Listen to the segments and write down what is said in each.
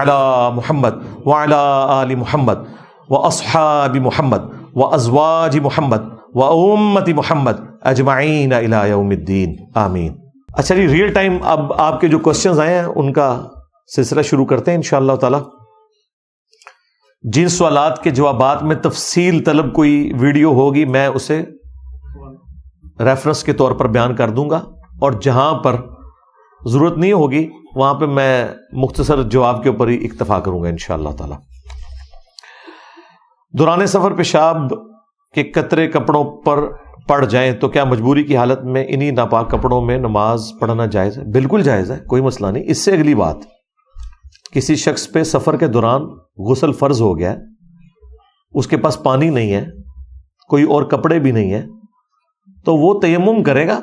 علی محمد وعلی آل محمد واصحاب محمد وازواج محمد وامت محمد اجمعین الی یوم الدین آمین۔ اچھا جی، ریئل ٹائم اب آپ کے جو کوشچنز آئے ہیں ان کا سلسلہ شروع کرتے ہیں انشاءاللہ تعالی۔ جن سوالات کے جوابات میں تفصیل طلب کوئی ویڈیو ہوگی میں اسے ریفرنس کے طور پر بیان کر دوں گا، اور جہاں پر ضرورت نہیں ہوگی وہاں پہ میں مختصر جواب کے اوپر ہی اکتفا کروں گا انشاءاللہ تعالی۔ دوران سفر پیشاب کے قطرے کپڑوں پر پڑ جائیں تو کیا مجبوری کی حالت میں انہی ناپاک کپڑوں میں نماز پڑھنا جائز ہے؟ بالکل جائز ہے، کوئی مسئلہ نہیں۔ اس سے اگلی بات، کسی شخص پہ سفر کے دوران غسل فرض ہو گیا ہے، اس کے پاس پانی نہیں ہے، کوئی اور کپڑے بھی نہیں ہیں، تو وہ تیمم کرے گا۔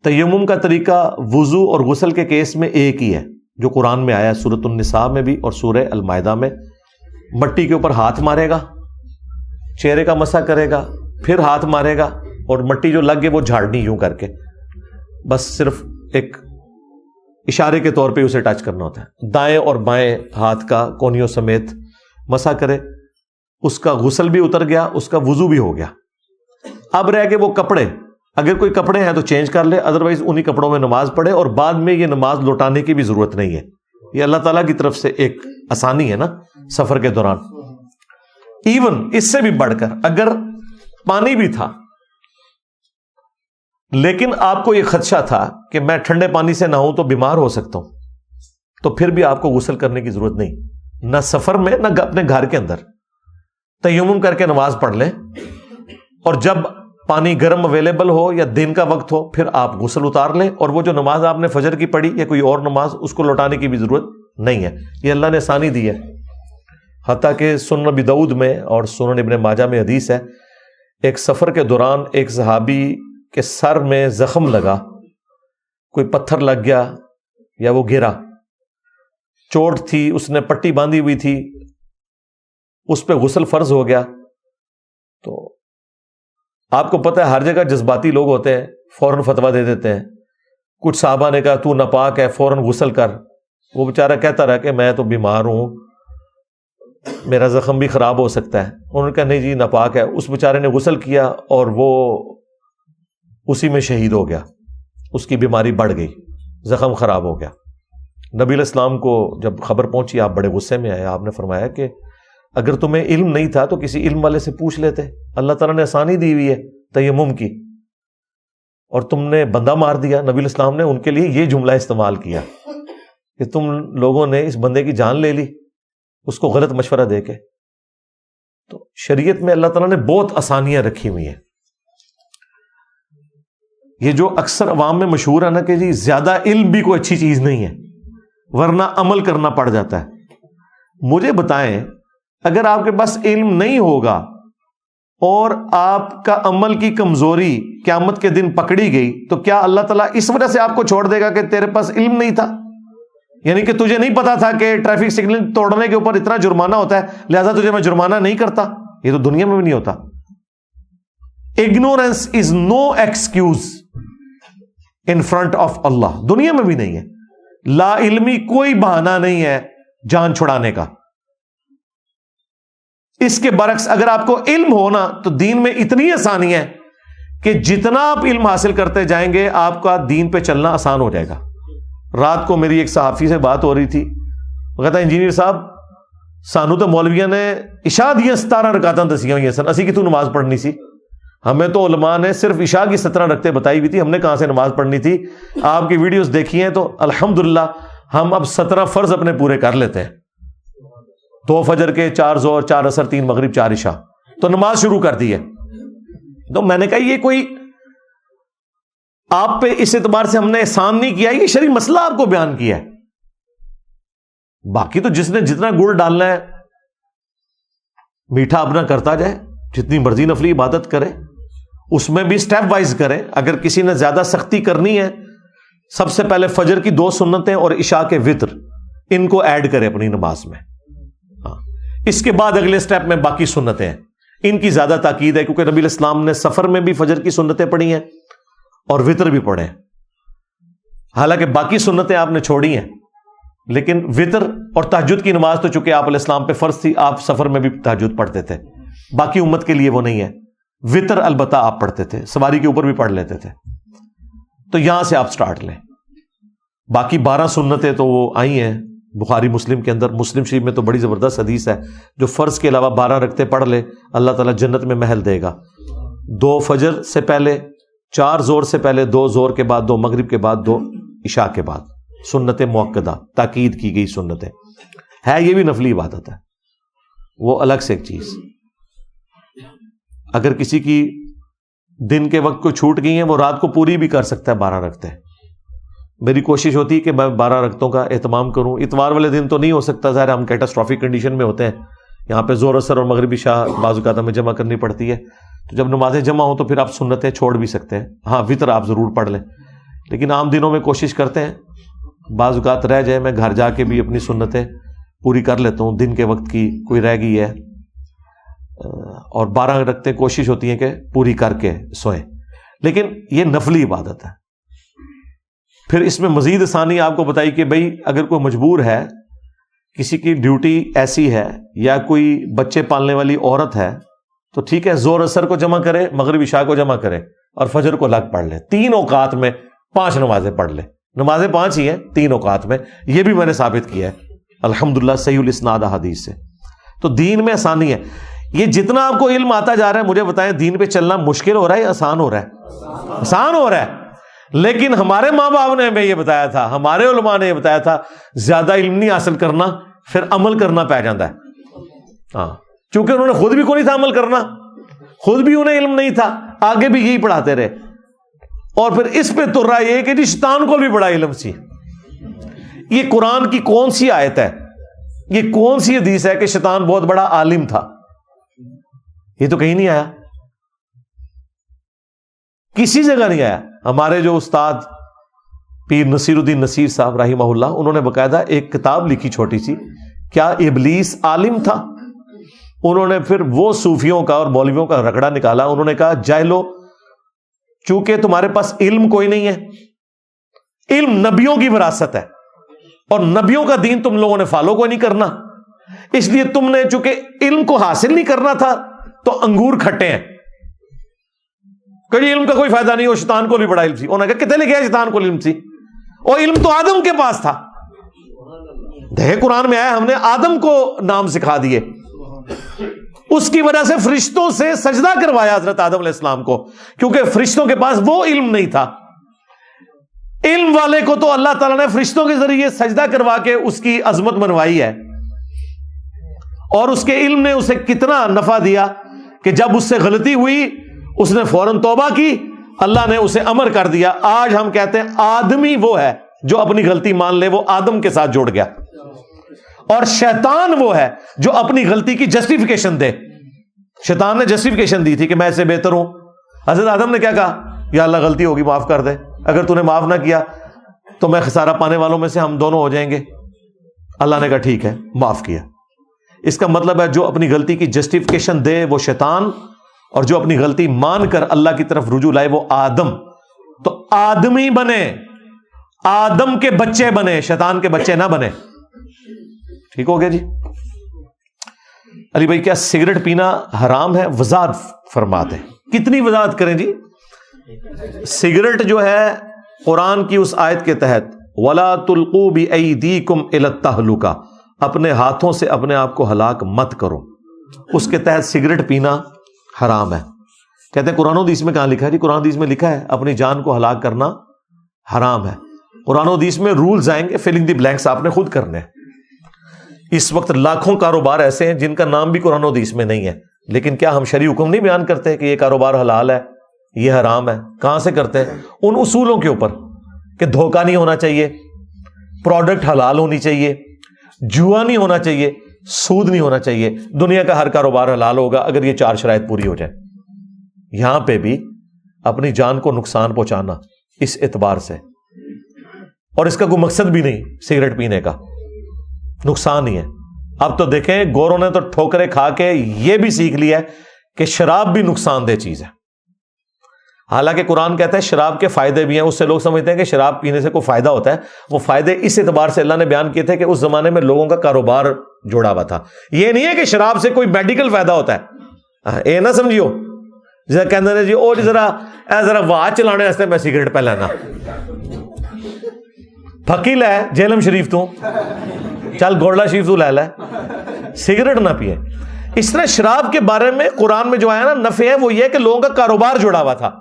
تیمم کا طریقہ وضو اور غسل کے کیس میں ایک ہی ہے جو قرآن میں آیا ہے، سورۃ النساء میں بھی اور سورہ المائدہ میں۔ مٹی کے اوپر ہاتھ مارے گا، چہرے کا مسح کرے گا، پھر ہاتھ مارے گا، اور مٹی جو لگ گئے وہ جھاڑنی یوں کر کے، بس صرف ایک اشارے کے طور پہ اسے ٹچ کرنا ہوتا ہے۔ دائیں اور بائیں ہاتھ کا کونیوں سمیت مسح کرے، اس کا غسل بھی اتر گیا، اس کا وضو بھی ہو گیا۔ اب رہ گئے وہ کپڑے، اگر کوئی کپڑے ہیں تو چینج کر لے، ادروائز انہی کپڑوں میں نماز پڑھے، اور بعد میں یہ نماز لوٹانے کی بھی ضرورت نہیں ہے۔ یہ اللہ تعالیٰ کی طرف سے ایک آسانی ہے نا سفر کے دوران۔ ایون اس سے بھی بڑھ کر اگر پانی بھی تھا لیکن آپ کو یہ خدشہ تھا کہ میں ٹھنڈے پانی سے نہاؤں تو بیمار ہو سکتا ہوں، تو پھر بھی آپ کو غسل کرنے کی ضرورت نہیں، نہ سفر میں نہ اپنے گھر کے اندر۔ تیمم کر کے نماز پڑھ لیں، اور جب پانی گرم اویلیبل ہو یا دن کا وقت ہو پھر آپ غسل اتار لیں، اور وہ جو نماز آپ نے فجر کی پڑھی یا کوئی اور نماز اس کو لوٹانے کی بھی ضرورت نہیں ہے۔ یہ اللہ نے آسانی دی ہے۔ حتیٰ کہ سنن ابی داؤد میں اور سنن ابن ماجہ میں حدیث ہے، ایک سفر کے دوران ایک صحابی کے سر میں زخم لگا، کوئی پتھر لگ گیا یا وہ گرا، چوٹ تھی، اس نے پٹی باندھی ہوئی تھی، اس پہ غسل فرض ہو گیا۔ تو آپ کو پتہ ہے ہر جگہ جذباتی لوگ ہوتے ہیں، فوراً فتویٰ دے دیتے ہیں۔ کچھ صحابہ نے کہا تو ناپاک ہے، فوراً غسل کر۔ وہ بیچارہ کہتا رہا کہ میں تو بیمار ہوں، میرا زخم بھی خراب ہو سکتا ہے۔ انہوں نے کہا نہیں جی ناپاک ہے۔ اس بیچارے نے غسل کیا اور وہ اسی میں شہید ہو گیا، اس کی بیماری بڑھ گئی، زخم خراب ہو گیا۔ نبی علیہ السلام کو جب خبر پہنچی آپ بڑے غصے میں آئے، آپ نے فرمایا کہ اگر تمہیں علم نہیں تھا تو کسی علم والے سے پوچھ لیتے، اللہ تعالیٰ نے آسانی دی ہوئی ہے تیمم کی، اور تم نے بندہ مار دیا۔ نبی علیہ السلام نے ان کے لیے یہ جملہ استعمال کیا کہ تم لوگوں نے اس بندے کی جان لے لی اس کو غلط مشورہ دے کے۔ تو شریعت میں اللہ تعالیٰ نے بہت آسانیاں رکھی ہوئی ہیں۔ یہ جو اکثر عوام میں مشہور ہے نا کہ جی زیادہ علم بھی کوئی اچھی چیز نہیں ہے ورنہ عمل کرنا پڑ جاتا ہے۔ مجھے بتائیں اگر آپ کے پاس علم نہیں ہوگا اور آپ کا عمل کی کمزوری قیامت کے دن پکڑی گئی تو کیا اللہ تعالیٰ اس وجہ سے آپ کو چھوڑ دے گا کہ تیرے پاس علم نہیں تھا؟ یعنی کہ تجھے نہیں پتا تھا کہ ٹریفک سگنل توڑنے کے اوپر اتنا جرمانہ ہوتا ہے لہذا تجھے میں جرمانہ نہیں کرتا؟ یہ تو دنیا میں بھی نہیں ہوتا۔ Ignorance is no excuse in front of Allah, دنیا میں بھی نہیں ہے۔ لا علمی کوئی بہانہ نہیں ہے جان چھڑانے کا۔ اس کے برعکس اگر آپ کو علم ہونا تو دین میں اتنی آسانی ہے کہ جتنا آپ علم حاصل کرتے جائیں گے آپ کا دین پہ چلنا آسان ہو جائے گا۔ رات کو میری ایک صحافی سے بات ہو رہی تھی، وہ کہتا انجینئر صاحب سانو تو مولویاں نے عشاء دیا 17 رکعتاں دسیاں ہوئی سن، اسی کی تو نماز پڑھنی سی۔ ہمیں تو علماء نے صرف عشاء کی 17 رکعتیں بتائی ہوئی تھی، ہم نے کہاں سے نماز پڑھنی تھی؟ آپ کی ویڈیوز دیکھی ہیں تو الحمدللہ ہم اب 17 فرض اپنے پورے کر لیتے ہیں، 2 فجر کے، 4 ظہر، 4 عصر، 3 مغرب، 4 عشاء، تو نماز شروع کر دی ہے۔ تو میں نے کہا یہ کوئی آپ پہ اس اعتبار سے ہم نے احسان نہیں کیا، یہ شرعی مسئلہ آپ کو بیان کیا ہے۔ باقی تو جس نے جتنا گڑ ڈالنا ہے میٹھا اپنا کرتا جائے، جتنی مرضی نفلی عبادت کرے، اس میں بھی سٹیپ وائز کرے۔ اگر کسی نے زیادہ سختی کرنی ہے سب سے پہلے فجر کی 2 سنتیں اور عشاء کے وتر ان کو ایڈ کرے اپنی نماز میں، اس کے بعد اگلے سٹیپ میں باقی سنتیں ہیں، ان کی زیادہ تاکید ہے کیونکہ نبی علیہ السلام نے سفر میں بھی فجر کی سنتیں پڑھی ہیں اور وتر بھی پڑھے ہیں، حالانکہ باقی سنتیں آپ نے چھوڑی ہیں۔ لیکن وطر اور تہجد کی نماز تو چونکہ آپ علیہ السلام پہ فرض تھی، آپ سفر میں بھی تہجد پڑھتے تھے، باقی امت کے لیے وہ نہیں ہے. وطر البتہ آپ پڑھتے تھے، سواری کے اوپر بھی پڑھ لیتے تھے. تو یہاں سے آپ سٹارٹ لیں. باقی 12 سنتیں تو وہ آئی ہیں بخاری مسلم کے اندر. مسلم شریف میں تو بڑی زبردست حدیث ہے، جو فرض کے علاوہ 12 رکعتیں پڑھ لے اللہ تعالیٰ جنت میں محل دے گا. 2 فجر سے پہلے، 4 زور سے پہلے، 2 زور کے بعد، 2 مغرب کے بعد، 2 عشاء کے بعد. سنت موقدہ، تاکید کی گئی سنتیں ہے. یہ بھی نفلی عبادت ہے، وہ الگ سے ایک چیز. اگر کسی کی دن کے وقت کوئی چھوٹ گئی ہیں، وہ رات کو پوری بھی کر سکتا ہے 12 رکعتیں. میری کوشش ہوتی ہے کہ میں 12 رکعتوں کا اہتمام کروں. اتوار والے دن تو نہیں ہو سکتا، ظاہر ہم کیٹاسٹرافک کنڈیشن میں ہوتے ہیں. یہاں پہ زور اثر اور مغربی عشاء بعض اوقات میں جمع کرنی پڑتی ہے. تو جب نمازیں جمع ہوں تو پھر آپ سنتیں چھوڑ بھی سکتے ہیں. ہاں وطر آپ ضرور پڑھ لیں، لیکن عام دنوں میں کوشش کرتے ہیں بعض اوقات رہ جائے، میں گھر جا کے بھی اپنی سنتیں پوری کر لیتا ہوں. دن کے وقت کی کوئی رہ گئی ہے اور 12 رکعتیں کوشش ہوتی ہیں کہ پوری کر کے سوئیں. لیکن یہ نفلی عبادت ہے. پھر اس میں مزید آسانی آپ کو بتائی کہ بھئی اگر کوئی مجبور ہے، کسی کی ڈیوٹی ایسی ہے یا کوئی بچے پالنے والی عورت ہے، تو ٹھیک ہے، زور اثر کو جمع کرے، مغرب عشاء کو جمع کرے اور فجر کو الگ پڑھ لے. 3 اوقات میں 5 نمازیں پڑھ لے. نمازیں 5 ہی ہیں 3 اوقات میں. یہ بھی میں نے ثابت کیا ہے الحمدللہ صحیح الاسناد حدیث سے. تو دین میں آسانی ہے. یہ جتنا آپ کو علم آتا جا رہا ہے، مجھے بتائیں دین پہ چلنا مشکل ہو رہا ہے یا آسان ہو رہا ہے؟ آسان ہو رہا ہے. لیکن ہمارے ماں باپ نے ہمیں یہ بتایا تھا، ہمارے علماء نے یہ بتایا تھا، زیادہ علم نہیں حاصل کرنا، پھر عمل کرنا پہ جاتا ہے. ہاں، چونکہ انہوں نے خود بھی کوئی نہیں تھا عمل کرنا، خود بھی انہیں علم نہیں تھا، آگے بھی یہی پڑھاتے رہے. اور پھر اس پہ تو رائے یہ کہ جی شیطان کو بھی بڑا علم سی. یہ قرآن کی کون سی آیت ہے، یہ کون سی حدیث ہے کہ شیطان بہت بڑا عالم تھا؟ یہ تو کہیں نہیں آیا، کسی جگہ نہیں آیا. ہمارے جو استاد پیر نصیر الدین نصیر صاحب رحمہ اللہ، انہوں نے باقاعدہ ایک کتاب لکھی چھوٹی سی، کیا ابلیس عالم تھا؟ انہوں نے پھر وہ صوفیوں کا اور مولویوں کا رگڑا نکالا. انہوں نے کہا جاہلو، چونکہ تمہارے پاس علم کوئی نہیں ہے، علم نبیوں کی وراثت ہے اور نبیوں کا دین تم لوگوں نے فالو کو نہیں کرنا، اس لیے تم نے چونکہ علم کو حاصل نہیں کرنا تھا تو انگور کھٹے ہیں. کہ علم کا کوئی فائدہ نہیں، وہ شیطان کو بھی بڑا علم سی. انہوں نے کہا کتنے لکھا ہے شیطان کو علم سی؟ اور علم تو آدم کے پاس تھا. دیکھیں قرآن میں آیا ہم نے آدم کو نام سکھا دیے، اس کی وجہ سے فرشتوں سے سجدہ کروایا حضرت آدم علیہ السلام کو، کیونکہ فرشتوں کے پاس وہ علم نہیں تھا. علم والے کو تو اللہ تعالیٰ نے فرشتوں کے ذریعے سجدہ کروا کے اس کی عظمت منوائی ہے. اور اس کے علم نے اسے کتنا نفع دیا کہ جب اس سے غلطی ہوئی اس نے فوراً توبہ کی، اللہ نے اسے امر کر دیا. آج ہم کہتے ہیں آدمی وہ ہے جو اپنی غلطی مان لے، وہ آدم کے ساتھ جوڑ گیا. اور شیطان وہ ہے جو اپنی غلطی کی جسٹیفیکیشن دے. شیطان نے جسٹیفیکیشن دی تھی کہ میں اس سے بہتر ہوں. حضرت آدم نے کیا کہا؟ یا اللہ غلطی ہوگی معاف کر دے، اگر تو نے معاف نہ کیا تو میں خسارہ پانے والوں میں سے ہم دونوں ہو جائیں گے. اللہ نے کہا ٹھیک ہے، معاف کیا. اس کا مطلب ہے جو اپنی غلطی کی جسٹیفیکیشن دے وہ شیطان، اور جو اپنی غلطی مان کر اللہ کی طرف رجوع لائے وہ آدم. تو آدمی بنے، آدم کے بچے بنے، شیطان کے بچے نہ بنے. ٹھیک ہو گیا جی؟ علی بھائی کیا سگریٹ پینا حرام ہے؟ وضاحت فرماتے ہیں. کتنی وضاحت کریں جی؟ سگریٹ جو ہے قرآن کی اس آیت کے تحت وَلَا تُلْقُوا بِأَيْدِيكُمْ إِلَى التَّهْلُكَةِ، اپنے ہاتھوں سے اپنے آپ کو ہلاک مت کرو، اس کے تحت سگریٹ پینا حرام ہے. کہتے ہیں قرآن و حدیث میں کہاں لکھا ہے جی؟ قرآن و حدیث میں لکھا ہے اپنی جان کو ہلاک کرنا حرام ہے. قرآن و حدیث میں رولز آئیں گے، فلنگ دی بلینکس آپ نے خود کرنے ہیں. اس وقت لاکھوں کاروبار ایسے ہیں جن کا نام بھی قرآن و حدیث میں نہیں ہے، لیکن کیا ہم شرعی حکم نہیں بیان کرتے کہ یہ کاروبار حلال ہے، یہ حرام ہے؟ کہاں سے کرتے ہیں؟ ان اصولوں کے اوپر کہ دھوکہ نہیں ہونا چاہیے، پروڈکٹ حلال ہونی چاہیے، جوا نہیں ہونا چاہیے، سود نہیں ہونا چاہیے، دنیا کا ہر کاروبار حلال ہوگا اگر یہ 4 شرائط پوری ہو جائیں. یہاں پہ بھی اپنی جان کو نقصان پہنچانا اس اعتبار سے، اور اس کا کوئی مقصد بھی نہیں سگریٹ پینے کا، نقصان ہی ہے. اب تو دیکھیں گوروں نے تو ٹھوکریں کھا کے یہ بھی سیکھ لیا ہے کہ شراب بھی نقصان دہ چیز ہے. حالانکہ قرآن کہتا ہے شراب کے فائدے بھی ہیں. اس سے لوگ سمجھتے ہیں کہ شراب پینے سے کوئی فائدہ ہوتا ہے. وہ فائدے اس اعتبار سے اللہ نے بیان کیے تھے کہ اس زمانے میں لوگوں کا کاروبار جوڑا ہوا تھا. یہ نہیں ہے کہ شراب سے کوئی میڈیکل فائدہ ہوتا ہے. یہ نہ سمجھیو جیسا کہتے ہیں جی وہ ذرا واہ چلانے واسطے میں سگریٹ پہ لینا. پھکی لے جہلم شریف تو چل گوڑلا شریف تو لے لے, سگریٹ نہ پیے. اس طرح شراب کے بارے میں قرآن میں جو آیا نا نفع ہے وہ یہ کہ لوگوں کا کاروبار جڑا ہوا تھا.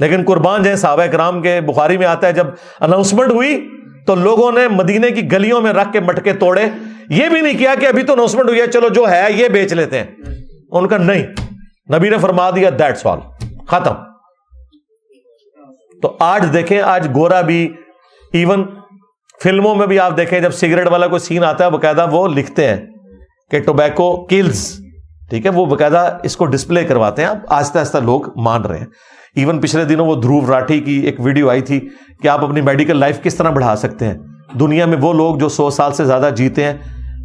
لیکن قربان جائیں صحابہ کرام کے, بخاری میں آتا ہے جب اناؤنسمنٹ ہوئی تو لوگوں نے مدینے کی گلیوں میں رکھ کے مٹکے توڑے. یہ بھی نہیں کیا کہ ابھی تو اناؤنسمنٹ ہوئی ہے چلو جو ہے یہ بیچ لیتے ہیں. ان کا نہیں, نبی نے فرما دیا دیٹس آل, ختم. تو آج دیکھیں, آج گورا بھی, ایون فلموں میں بھی آپ دیکھیں جب سگریٹ والا کوئی سین آتا ہے باقاعدہ وہ لکھتے ہیں کہ ٹوبیکو کلز, ٹھیک ہے, وہ باقاعدہ اس کو ڈسپلے کرواتے ہیں. اب آہستہ آہستہ لوگ مان رہے ہیں. ایون پچھلے دنوں وہ دھروو راٹھی کی ایک ویڈیو آئی تھی کہ آپ اپنی میڈیکل لائف کس طرح بڑھا سکتے ہیں. دنیا میں وہ لوگ جو 100 سال سے زیادہ جیتے ہیں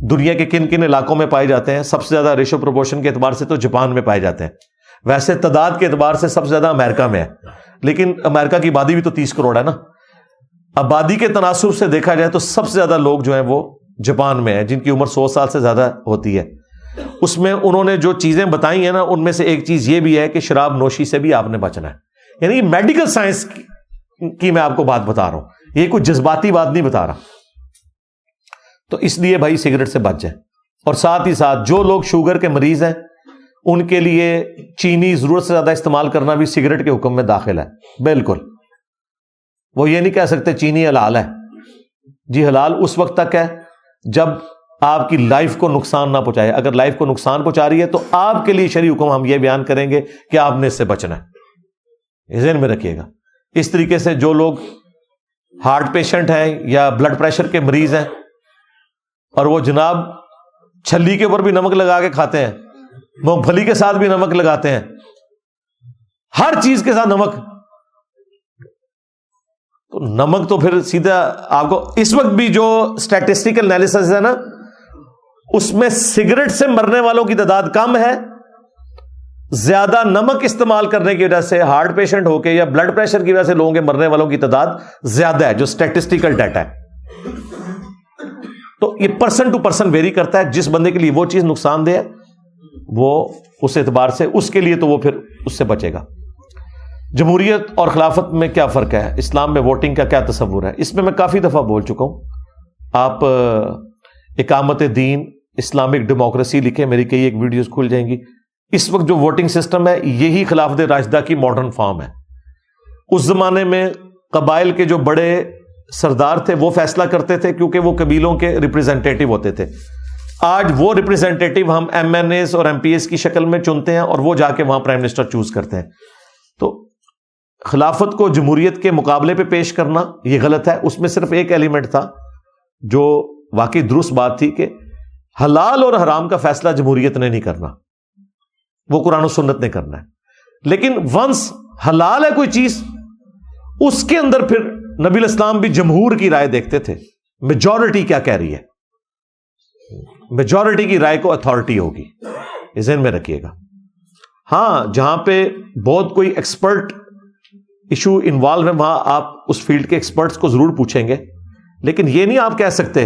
دنیا کے کن کن علاقوں میں پائے جاتے ہیں. سب سے زیادہ ریشو پروپورشن کے اعتبار سے تو جاپان میں پائے جاتے ہیں. ویسے تعداد کے اعتبار سے سب سے زیادہ امریکہ میں ہے, لیکن امریکہ کی آبادی بھی تو 30 کروڑ ہے نا. آبادی کے تناسب سے دیکھا جائے تو سب سے زیادہ لوگ جو ہیں وہ جاپان میں ہیں جن کی عمر 100 سال سے زیادہ ہوتی ہے. اس میں انہوں نے جو چیزیں بتائی ہیں نا ان میں سے ایک چیز یہ بھی ہے کہ شراب نوشی سے بھی آپ نے بچنا ہے. یعنی میڈیکل سائنس کی میں آپ کو بات بتا رہا ہوں, یہ کوئی جذباتی بات نہیں بتا رہا. تو اس لیے بھائی سگریٹ سے بچ جائیں. اور ساتھ ہی ساتھ جو لوگ شوگر کے مریض ہیں ان کے لیے چینی ضرورت سے زیادہ استعمال کرنا بھی سگریٹ کے حکم میں داخل ہے. بالکل, وہ یہ نہیں کہہ سکتے چینی حلال ہے. جی حلال اس وقت تک ہے جب آپ کی لائف کو نقصان نہ پہنچائے. اگر لائف کو نقصان پہنچا رہی ہے تو آپ کے لیے شرعی حکم ہم یہ بیان کریں گے کہ آپ نے اس سے بچنا ہے. ذہن میں رکھیے گا. اس طریقے سے جو لوگ ہارٹ پیشنٹ ہیں یا بلڈ پریشر کے مریض ہیں اور وہ جناب چھلی کے اوپر بھی نمک لگا کے کھاتے ہیں, مونگ پھلی کے ساتھ بھی نمک لگاتے ہیں, ہر چیز کے ساتھ نمک, تو نمک تو پھر سیدھا آپ کو اس وقت بھی جو اسٹیٹسٹیکل انالیسس ہے نا اس میں سگریٹ سے مرنے والوں کی تعداد کم ہے. زیادہ نمک استعمال کرنے کی وجہ سے ہارٹ پیشنٹ ہو کے یا بلڈ پریشر کی وجہ سے لوگوں کے مرنے والوں کی تعداد زیادہ ہے, جو اسٹیٹسٹیکل ڈیٹا ہے. تو یہ پرسن ٹو پرسن ویری کرتا ہے. جس بندے کے لیے وہ چیز نقصان دہ ہے وہ اس اعتبار سے اس کے لیے تو وہ پھر اس سے بچے گا. جمہوریت اور خلافت میں کیا فرق ہے, اسلام میں ووٹنگ کا کیا تصور ہے, اس میں میں کافی دفعہ بول چکا ہوں. آپ اقامت دین اسلامک ڈیموکریسی لکھیں, میری کئی ایک ویڈیوز کھل جائیں گی. اس وقت جو ووٹنگ سسٹم ہے یہی خلافت راشدہ کی ماڈرن فارم ہے. اس زمانے میں قبائل کے جو بڑے سردار تھے وہ فیصلہ کرتے تھے کیونکہ وہ قبیلوں کے ریپریزنٹیٹو ہوتے تھے. آج وہ ریپریزنٹیٹو ہم ایم این ایز اور ایم پی ایس کی شکل میں چنتے ہیں اور وہ جا کے وہاں پرائم منسٹر چوز کرتے ہیں. تو خلافت کو جمہوریت کے مقابلے پہ پیش کرنا یہ غلط ہے. اس میں صرف ایک ایلیمنٹ تھا جو واقعی درست بات تھی کہ حلال اور حرام کا فیصلہ جمہوریت نے نہیں کرنا, وہ قرآن و سنت نے کرنا ہے. لیکن ونس حلال ہے کوئی چیز اس کے اندر پھر نبی الاسلام بھی جمہور کی رائے دیکھتے تھے, میجورٹی کیا کہہ رہی ہے, میجورٹی کی رائے کو اتھارٹی ہوگی. ذہن میں رکھیے گا. ہاں جہاں پہ بہت کوئی ایکسپرٹ ایشو انوالو ہے وہاں آپ اس فیلڈ کے ایکسپرٹس کو ضرور پوچھیں گے, لیکن یہ نہیں آپ کہہ سکتے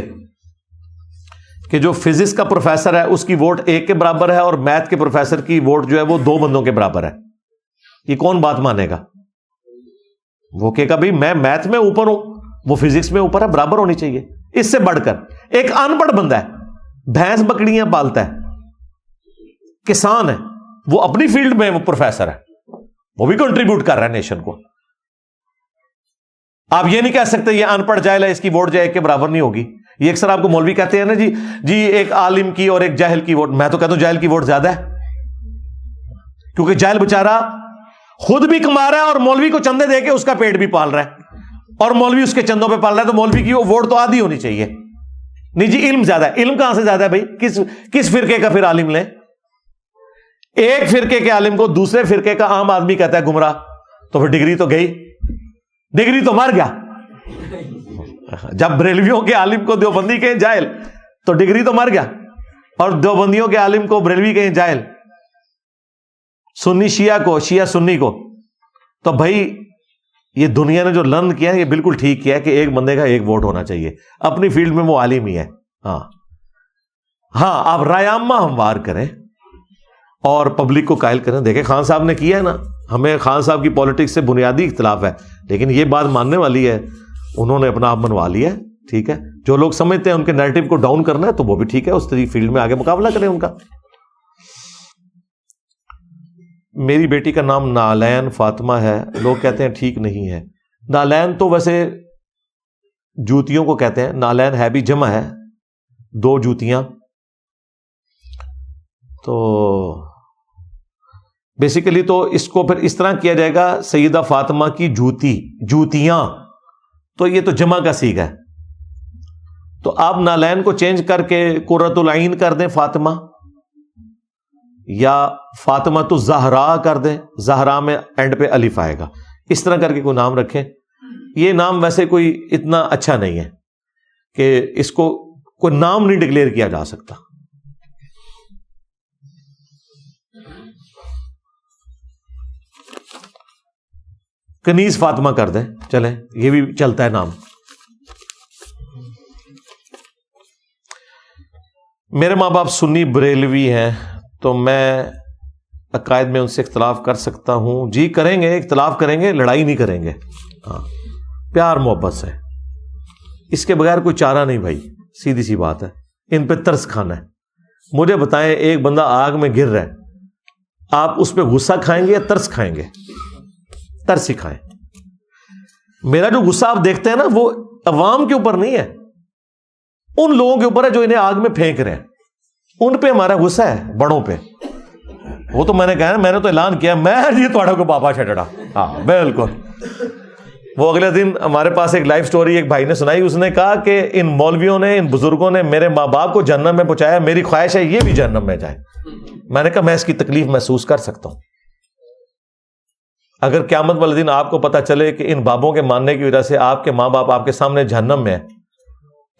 کہ جو فزکس کا پروفیسر ہے اس کی ووٹ 1 کے برابر ہے اور میتھ کے پروفیسر کی ووٹ جو ہے وہ 2 بندوں کے برابر ہے. یہ کون بات مانے گا؟ وہ کہے گا بھائی میں میتھ میں اوپر ہوں, وہ فزکس میں اوپر ہے, برابر ہونی چاہیے. اس سے بڑھ کر ایک ان پڑھ بندہ ہے, بھینس بکریاں پالتا ہے, کسان ہے, وہ اپنی فیلڈ میں وہ پروفیسر ہے, وہ بھی کنٹریبیوٹ کر رہا ہے نیشن کو. آپ یہ نہیں کہہ سکتے یہ ان پڑھ جاہل ہے اس کی ووٹ جو 1 کے برابر نہیں ہوگی. یہ اکثر آپ کو مولوی کہتے ہیں نا جی ایک عالم کی اور ایک جاہل کی ووٹ. میں تو کہتا ہوں جاہل کی ووٹ زیادہ ہے, کیونکہ جاہل بیچارہ خود بھی کما رہا ہے اور مولوی کو چندے دے کے اس کا پیٹ بھی پال رہا ہے, اور مولوی اس کے چندوں پہ پال رہا ہے, تو مولوی کی ووٹ تو آدھی ہونی چاہیے. نہیں جی علم زیادہ ہے. علم کہاں سے زیادہ ہے بھائی؟ کس فرقے کا پھر عالم لیں؟ ایک فرقے کے عالم کو دوسرے فرقے کا عام آدمی کہتا ہے گمراہ, تو پھر ڈگری تو گئی, ڈگری تو مر گیا. جب بریلویوں کے عالم کو دیوبندی کہیں جاہل تو ڈگری تو مر گیا, اور دیوبندیوں کے عالم کو بریلوی کہیں جاہل, سنی شیعہ کو, شیعہ سنی کو. تو بھائی یہ دنیا نے جو لرن کیا ہے یہ بالکل ٹھیک کیا ہے کہ ایک بندے کا ایک ووٹ ہونا چاہیے، اپنی فیلڈ میں وہ عالم ہی ہے. ہاں آپ رائے عامہ ہموار کریں اور پبلک کو قائل کریں. دیکھیں خان صاحب نے کیا ہے نا، ہمیں خان صاحب کی پالیٹکس سے بنیادی اختلاف ہے، لیکن یہ بات ماننے والی ہے، انہوں نے اپنا آپ منوا لیا ہے. ٹھیک ہے، جو لوگ سمجھتے ہیں ان کے نیریٹو کو ڈاؤن کرنا ہے تو وہ بھی ٹھیک ہے، اس طریقے فیلڈ میں آگے مقابلہ کریں ان کا. میری بیٹی کا نام نالین فاطمہ ہے، لوگ کہتے ہیں ٹھیک نہیں ہے. نالین تو ویسے جوتیوں کو کہتے ہیں، نالین ہے بھی جمع ہے، 2 جوتیاں. تو بیسیکلی تو اس کو پھر اس طرح کیا جائے گا، سیدہ فاطمہ کی جوتیاں، تو یہ تو جمع کا صیغہ ہے. تو آپ نالین کو چینج کر کے قرۃ العین کر دیں فاطمہ، یا فاطمہ تو زہرا کر دیں، زہرا میں اینڈ پہ الف آئے گا، اس طرح کر کے کوئی نام رکھیں. یہ نام ویسے کوئی اتنا اچھا نہیں ہے کہ اس کو کوئی نام نہیں ڈکلیئر کیا جا سکتا. کنیز فاطمہ کر دیں، چلیں یہ بھی چلتا ہے نام. میرے ماں باپ سنی بریلوی ہیں تو میں عقائد میں ان سے اختلاف کر سکتا ہوں؟ جی کریں گے، اختلاف کریں گے، لڑائی نہیں کریں گے. ہاں پیار محبت سے، اس کے بغیر کوئی چارہ نہیں بھائی، سیدھی سی بات ہے. ان پہ ترس کھانا ہے. مجھے بتائیں، ایک بندہ آگ میں گر رہا ہے، آپ اس پہ غصہ کھائیں گے یا ترس کھائیں گے؟ ترس ہی کھائیں. میرا جو غصہ آپ دیکھتے ہیں نا، وہ عوام کے اوپر نہیں ہے، ان لوگوں کے اوپر ہے جو انہیں آگ میں پھینک رہے ہیں، ان پہ ہمارا غصہ ہے، بڑوں پہ. وہ تو میں نے کہا، میں نے تو اعلان کیا میں جی تھوڑا کو پاپا چھٹڑا. ہاں بالکل. وہ اگلے دن ہمارے پاس ایک لائف سٹوری ایک بھائی نے سنائی، اس نے کہا کہ ان مولویوں نے، ان بزرگوں نے میرے ماں باپ کو جہنم میں پہنچایا، میری خواہش ہے یہ بھی جہنم میں جائیں. میں نے کہا میں اس کی تکلیف محسوس کر سکتا ہوں. اگر قیامت والے دن آپ کو پتا چلے کہ ان بابوں کے ماننے کی وجہ سے آپ کے ماں باپ آپ کے سامنے جہنم میں ہے،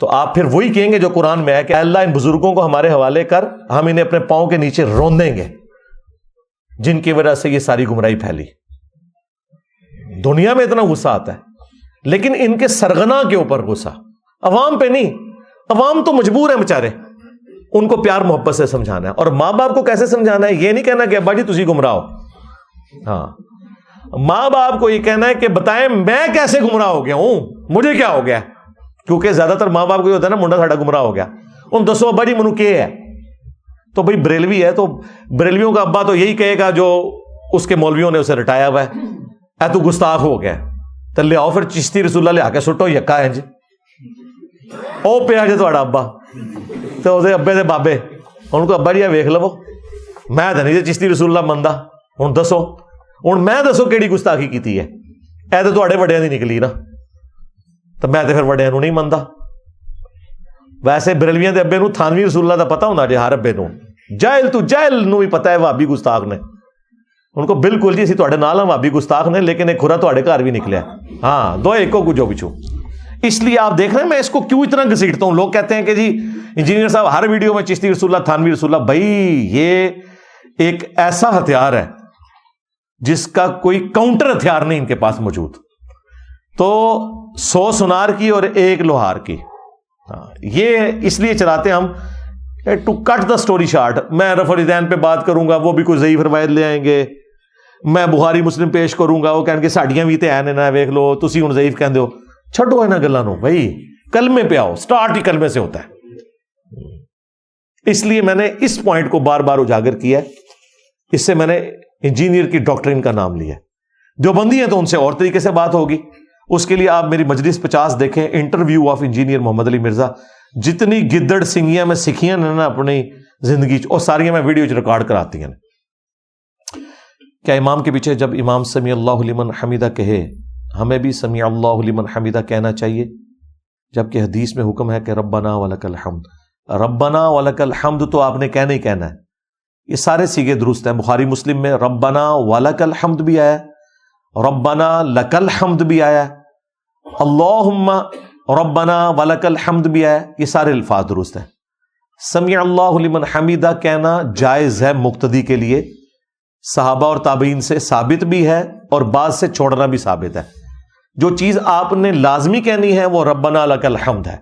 تو آپ پھر وہی کہیں گے جو قرآن میں ہے کہ اللہ ان بزرگوں کو ہمارے حوالے کر، ہم انہیں اپنے پاؤں کے نیچے روندیں گے جن کی وجہ سے یہ ساری گمراہی پھیلی. دنیا میں اتنا غصہ آتا ہے، لیکن ان کے سرغنا کے اوپر غصہ، عوام پہ نہیں. عوام تو مجبور ہے بیچارے، ان کو پیار محبت سے سمجھانا ہے. اور ماں باپ کو کیسے سمجھانا ہے؟ یہ نہیں کہنا کہ ابا جی تسی گمراہ ہو. ہاں ماں باپ کو یہ کہنا ہے کہ بتائیں میں کیسے گمراہ ہو گیا ہوں، مجھے کیا ہو گیا. کیونکہ زیادہ تر ماں باپ کو یہ ہوتا ہے نا، منڈا ساڈا گمراہ ہو گیا، ان دسو ابا جی منو کیا ہے. تو بھائی بریلوی ہے تو بریلویوں کا ابا تو یہی کہے گا جو اس کے مولویوں نے اسے رٹایا ہوا ہے، اے تو گستاخ ہو گیا، تو لے آؤ پھر چشتی رسول اللہ لے آ کے سٹو یکا ہے جی او پیا جی تھوڑا ابا تو اسے ابے دے بابے، ان کو ابا جی ویکھ لو میں تو نہیں جی چشتی رسول اللہ مندا، ہوں دسو، ہوں میں دسو کیڑی گستاخی کیتی ہے؟ اے تو تواڈے وڈیاں دی نکلی نا، تو میں تو پھر وڈیاں نو نہیں مندا. ویسے بریلویاں دے ابے نو تھانوی رسول اللہ دا پتہ ہوندا جی، ہر ابے نو، جاہل تو جاہل نو بھی پتہ ہے وہابی گستاخ نے، ان کو بالکل جی اسی تواڈے نال ہاں وہابی گستاخ نے، لیکن ایک کھرا تواڈے گھر بھی نکلیا. ہاں دو ایکو کو جو بچو. اس لیے آپ دیکھ رہے ہیں میں اس کو کیوں اتنا گھسیٹتا ہوں. لوگ کہتے ہیں کہ جی انجینئر صاحب ہر ویڈیو میں چشتی رسول اللہ تھانوی رسول اللہ. بھائی یہ ایک ایسا ہتھیار ہے جس کا کوئی کاؤنٹر ہتھیار نہیں ان کے پاس موجود. تو 100 سنار کی اور 1 لوہار کی. یہ اس لیے چلاتے ہیں ہم to cut the story short. میں رفع الیدین پہ بات کروں گا، وہ بھی کوئی ضعیف روایت لے آئیں گے. میں بخاری مسلم پیش کروں گا، وہ کہیں گے ساڈیاں بھی تے ہیں نا، ویکھ لو تسی ہن ضعیف کہندے ہو. چھڈو انہاں گلاں نو بھائی، کلمے پہ آؤ. سٹارٹ ہی کلمے سے ہوتا ہے. اس لیے میں نے اس پوائنٹ کو بار بار اجاگر کیا ہے. اس سے میں نے انجینئر کی ڈاکٹرین کا نام لیا. جو بندی ہیں تو ان سے اور طریقے سے بات ہوگی. اس کے لیے آپ میری مجلس 50 دیکھیں، انٹرویو آف انجینئر محمد علی مرزا. جتنی گدڑ سنگیاں میں سیکھیاں نے نا اپنی زندگی اور ساریاں میں ویڈیو ریکارڈ کراتی ہیں. کیا امام کے پیچھے جب امام سمیع اللہ لمن حمیدہ کہے ہمیں بھی سمیع اللہ لمن حمیدہ کہنا چاہیے؟ جبکہ حدیث میں حکم ہے کہ ربنا ولک الحمد. ربنا ولک الحمد تو آپ نے کہنا ہی کہنا ہے. یہ سارے سیغے درست ہیں. بخاری مسلم میں ربنا ولک الحمد بھی آیا، ربنا لک الحمد بھی آیا، اللہم ربنا ولک الحمد بھی آیا. یہ سارے الفاظ درست ہیں. سمیع اللہ لمن حمیدہ کہنا جائز ہے مقتدی کے لیے، صحابہ اور تابعین سے ثابت بھی ہے اور بعض سے چھوڑنا بھی ثابت ہے. جو چیز آپ نے لازمی کہنی ہے وہ ربنا لک الحمد ہے.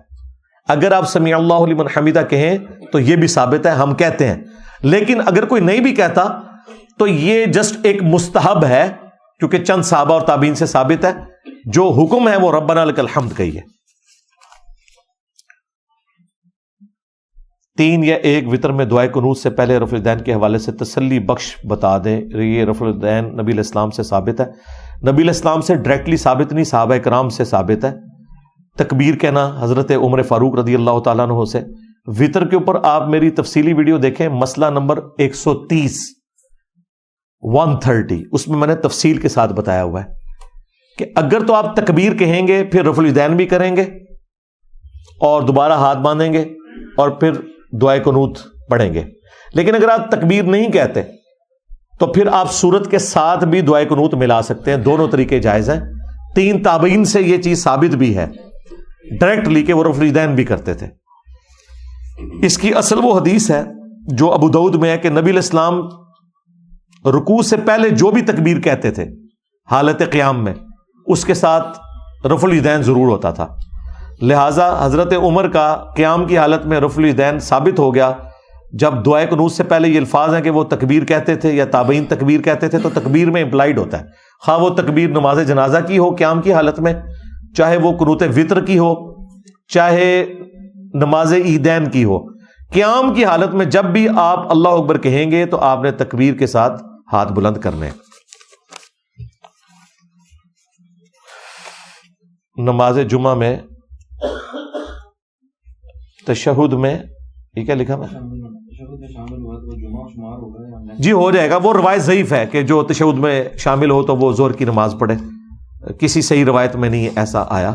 اگر آپ سمیع اللہ لمن حمیدہ کہیں تو یہ بھی ثابت ہے, ہم کہتے ہیں. لیکن اگر کوئی نہیں بھی کہتا تو یہ جسٹ ایک مستحب ہے, کیونکہ چند صحابہ اور تابعین سے ثابت ہے. جو حکم ہے وہ ربنا لک الحمد کہیے. 3 یا 1 وطر میں دعائے قنوت سے پہلے رفع الیدین کے حوالے سے تسلی بخش بتا دیں. یہ رفع الیدین نبی علیہ السلام سے ثابت ہے. نبی علیہ السلام سے ڈائریکٹلی ثابت نہیں, صحابہ کرام سے ثابت ہے. تکبیر کہنا حضرت عمر فاروق رضی اللہ تعالیٰ عنہ سے. وطر کے اوپر آپ میری تفصیلی ویڈیو دیکھیں, مسئلہ نمبر 130 130, اس میں نے تفصیل کے ساتھ بتایا ہوا ہے کہ اگر تو آپ تکبیر کہیں گے پھر رفع الیدین بھی کریں گے اور دوبارہ ہاتھ باندھیں گے اور پھر دعائے قنوت پڑھیں گے. لیکن اگر آپ تکبیر نہیں کہتے تو پھر آپ سورت کے ساتھ بھی دعائے قنوت ملا سکتے ہیں. دونوں طریقے جائز ہیں. 3 تابعین سے یہ چیز ثابت بھی ہے ڈائریکٹلی کہ وہ رفع الیدین بھی کرتے تھے. اس کی اصل وہ حدیث ہے جو ابو داؤد میں ہے کہ نبی علیہ السلام رکوع سے پہلے جو بھی تکبیر کہتے تھے حالت قیام میں, اس کے ساتھ رفع الیدین ضرور ہوتا تھا. لہٰذا حضرت عمر کا قیام کی حالت میں رفع الیدین ثابت ہو گیا. جب دعائے قنوت سے پہلے یہ الفاظ ہیں کہ وہ تکبیر کہتے تھے یا تابعین تکبیر کہتے تھے, تو تکبیر میں امپلائڈ ہوتا ہے, خواہ وہ تکبیر نماز جنازہ کی ہو قیام کی حالت میں, چاہے وہ قنوت وطر کی ہو, چاہے نماز عیدین کی ہو. قیام کی حالت میں جب بھی آپ اللہ اکبر کہیں گے تو آپ نے تکبیر کے ساتھ ہاتھ بلند کرنے. نماز جمعہ میں تشہد میں یہ کیا لکھا ہے جی, ہو جائے گا. وہ روایت ضعیف ہے کہ جو تشہد میں شامل ہو تو وہ ظہر کی نماز پڑھے. کسی صحیح روایت میں نہیں ایسا آیا.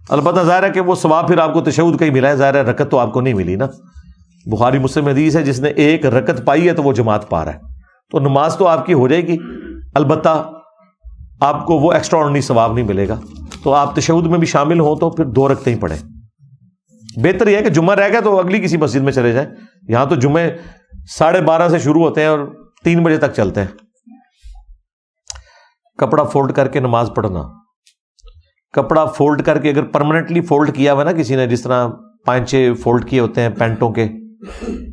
البتہ ظاہر ہے کہ وہ ثواب پھر آپ کو تشہد کا ہی ملا ہے, ظاہر ہے رکعت تو آپ کو نہیں ملی نا. بخاری مسلم حدیث ہے جس نے 1 رکعت پائی ہے تو وہ جماعت پا رہا ہے, تو نماز تو آپ کی ہو جائے گی, البتہ آپ کو وہ ایکسٹرا آرڈنری ثواب نہیں ملے گا. تو آپ تشہد میں بھی شامل ہوں تو پھر 2 رکعتیں ہی پڑھیں. بہتر یہ ہے کہ جمعہ رہ گیا تو اگلی کسی مسجد میں چلے جائیں. یہاں تو جمعے 12:30 سے شروع ہوتے ہیں اور 3 بجے تک چلتے ہیں. کپڑا فولڈ کر کے نماز پڑھنا. کپڑا فولڈ کر کے اگر پرماننٹلی فولڈ کیا ہوا نا کسی نے, جس طرح پانچے فولڈ کیے ہوتے ہیں پینٹوں کے,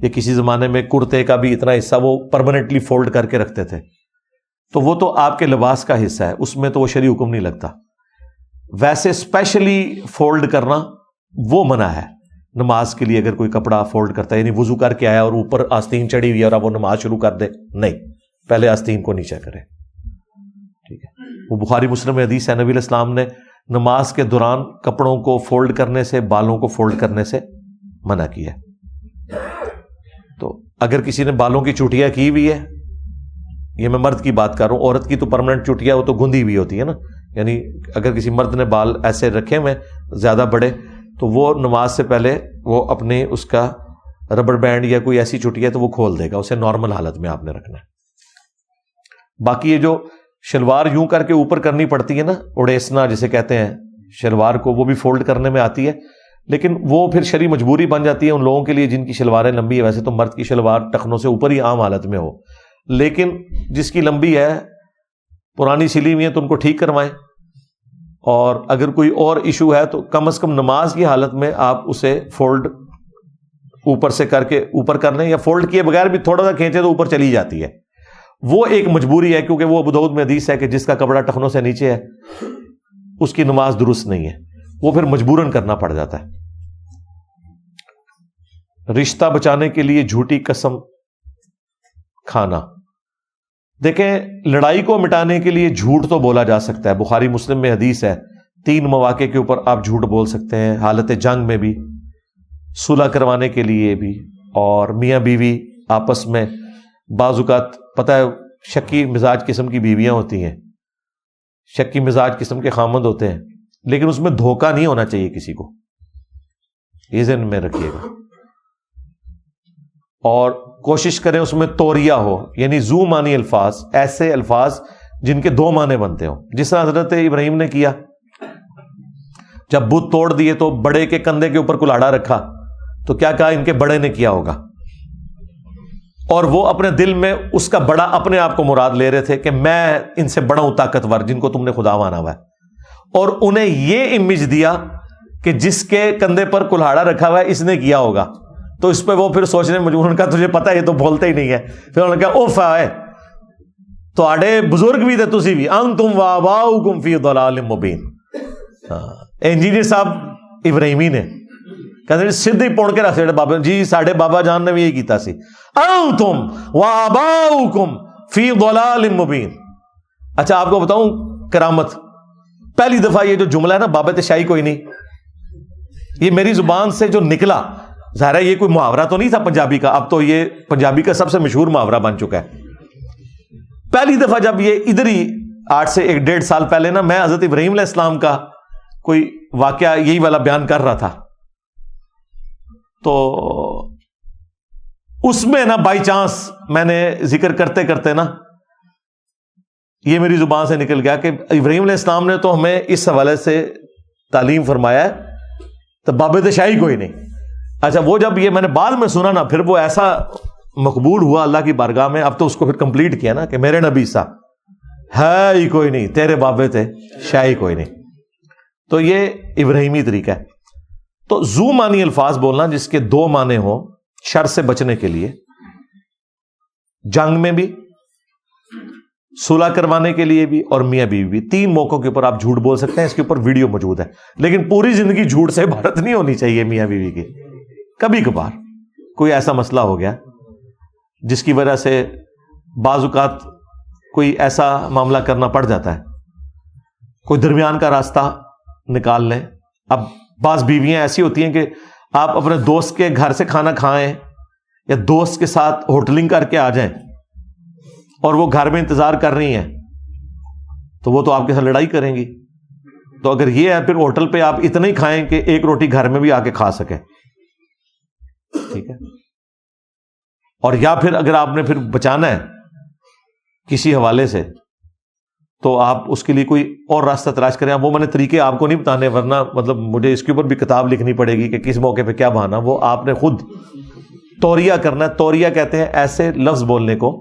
یا کسی زمانے میں کرتے کا بھی اتنا حصہ وہ پرماننٹلی فولڈ کر کے رکھتے تھے, تو وہ تو آپ کے لباس کا حصہ ہے, اس میں تو وہ شرعی حکم نہیں لگتا. ویسے اسپیشلی فولڈ کرنا وہ منع ہے نماز کے لیے. اگر کوئی کپڑا فولڈ کرتا ہے, یعنی وضو کر کے آیا اور اوپر آستین چڑھی ہوئی ہے اور اب وہ نماز شروع کر دے, نہیں, پہلے آستین کو نیچے کرے. ٹھیک ہے, وہ بخاری مسلم میں حدیث ہے, نبی علیہ السلام نے نماز کے دوران کپڑوں کو فولڈ کرنے سے, بالوں کو فولڈ کرنے سے منع کیا. تو اگر کسی نے بالوں کی چوٹیاں کی ہوئی ہے, یہ میں مرد کی بات کر رہا ہوں, عورت کی تو پرماننٹ چوٹیاں وہ تو گندی ہوئی ہوتی ہے نا, یعنی اگر کسی مرد نے بال ایسے رکھے ہوئے زیادہ بڑے تو وہ نماز سے پہلے وہ اپنے اس کا ربڑ بینڈ یا کوئی ایسی چوٹی ہے تو وہ کھول دے گا, اسے نارمل حالت میں آپ نے رکھنا ہے. باقی یہ جو شلوار یوں کر کے اوپر کرنی پڑتی ہے نا, اڑیسنا جسے کہتے ہیں شلوار کو, وہ بھی فولڈ کرنے میں آتی ہے, لیکن وہ پھر شرعی مجبوری بن جاتی ہے ان لوگوں کے لیے جن کی شلواریں لمبی ہے. ویسے تو مرد کی شلوار ٹخنوں سے اوپر ہی عام حالت میں ہو, لیکن جس کی لمبی ہے, پرانی سلی ہوئی ہے, تو ان کو ٹھیک کروائیں. اور اگر کوئی اور ایشو ہے تو کم از کم نماز کی حالت میں آپ اسے فولڈ اوپر سے کر کے اوپر کر لیں, یا فولڈ کیے بغیر بھی تھوڑا سا کھینچے تو اوپر چلی جاتی ہے. وہ ایک مجبوری ہے, کیونکہ وہ ابو داؤد میں حدیث ہے کہ جس کا کپڑا ٹخنوں سے نیچے ہے اس کی نماز درست نہیں ہے, وہ پھر مجبوراً کرنا پڑ جاتا ہے. رشتہ بچانے کے لیے جھوٹی قسم کھانا. دیکھیں, لڑائی کو مٹانے کے لیے جھوٹ تو بولا جا سکتا ہے. بخاری مسلم میں حدیث ہے 3 مواقع کے اوپر آپ جھوٹ بول سکتے ہیں, حالت جنگ میں بھی, صلح کروانے کے لیے بھی, اور میاں بیوی آپس میں. بعض اوقات پتہ ہے شکی مزاج قسم کی بیویاں ہوتی ہیں, شکی مزاج قسم کے خامند ہوتے ہیں, لیکن اس میں دھوکہ نہیں ہونا چاہیے کسی کو, یہ ذہن میں رکھیے گا. اور کوشش کریں اس میں توریہ ہو, یعنی زو معنی الفاظ, ایسے الفاظ جن کے 2 معنی بنتے ہوں. جس طرح حضرت ابراہیم نے کیا, جب بت توڑ دیے تو بڑے کے کندھے کے اوپر کلاڑا رکھا, تو کیا کہا, ان کے بڑے نے کیا ہوگا. اور وہ اپنے دل میں اس کا بڑا اپنے آپ کو مراد لے رہے تھے کہ میں ان سے بڑا ہوں طاقتور، جن کو تم نے خدا مانا ہوا ہے، اور انہیں یہ امیج دیا کہ جس کے کندھے پر کلہاڑا رکھا ہوا ہے اس نے کیا ہوگا، تو اس پہ وہ پھر سوچنے مجبور، ان کا تجھے پتا ہے یہ تو بولتے ہی نہیں ہے، پھر انہوں نے کہا اوف ہے تو آڑے بزرگ بھی تھے تسی بھی، انتم وآباؤکم فی ضلال مبین۔ انجینئر صاحب ابراہیمی نے کہتے سیدھے پوڑ کے رکھ بابا جی، ساڈے بابا جان نے بھی یہی کیتا سی، انتم وآباؤکم فی ضلال مبین۔ اچھا آپ کو بتاؤں کرامت، پہلی دفعہ یہ جو جملہ ہے نا بابت شاہی کوئی نہیں، یہ میری زبان سے جو نکلا، ظاہر ہے یہ کوئی محاورہ تو نہیں تھا پنجابی کا، اب تو یہ پنجابی کا سب سے مشہور محاورہ بن چکا ہے۔ پہلی دفعہ جب یہ ادھر ہی 8 سے 1.5 سال پہلے نا میں حضرت ابراہیم علیہ السلام کا کوئی واقعہ یہی والا بیان کر رہا تھا، تو اس میں نا بائی چانس میں نے ذکر کرتے کرتے نا یہ میری زبان سے نکل گیا کہ ابراہیم علیہ السلام نے تو ہمیں اس حوالے سے تعلیم فرمایا ہے تو بابت شاہی کوئی نہیں۔ اچھا وہ جب یہ میں نے بعد میں سنا نا پھر وہ ایسا مقبول ہوا اللہ کی بارگاہ میں، اب تو اس کو پھر کمپلیٹ کیا نا کہ میرے نبی سا ہے ہی کوئی نہیں، تیرے بابت شاہی کوئی نہیں۔ تو یہ ابراہیمی طریقہ ہے۔ تو ذو معنی الفاظ بولنا جس کے 2 معنی ہوں شر سے بچنے کے لیے، جنگ میں بھی، صلح کروانے کے لیے بھی، اور میاں بیوی بھی، 3 موقعوں کے اوپر آپ جھوٹ بول سکتے ہیں۔ اس کے اوپر ویڈیو موجود ہے، لیکن پوری زندگی جھوٹ سے عبارت نہیں ہونی چاہیے میاں بیوی کی۔ کبھی کبھار کوئی ایسا مسئلہ ہو گیا جس کی وجہ سے بعض اوقات کوئی ایسا معاملہ کرنا پڑ جاتا ہے، کوئی درمیان کا راستہ نکال لیں۔ اب بعض بیویاں ایسی ہوتی ہیں کہ آپ اپنے دوست کے گھر سے کھانا کھائیں یا دوست کے ساتھ ہوٹلنگ کر کے آ جائیں اور وہ گھر میں انتظار کر رہی ہیں تو وہ تو آپ کے ساتھ لڑائی کریں گی۔ تو اگر یہ ہے پھر ہوٹل پہ آپ اتنا ہی کھائیں کہ ایک روٹی گھر میں بھی آ کے کھا سکیں، ٹھیک ہے۔ اور یا پھر اگر آپ نے پھر بچانا ہے کسی حوالے سے تو آپ اس کے لیے کوئی اور راستہ تلاش کریں۔ اب وہ میں نے طریقے آپ کو نہیں بتانے، ورنہ مطلب مجھے اس کے اوپر بھی کتاب لکھنی پڑے گی کہ کس موقع پہ کیا بہانا، وہ آپ نے خود توریہ کرنا ہے۔ توریہ کہتے ہیں ایسے لفظ بولنے کو،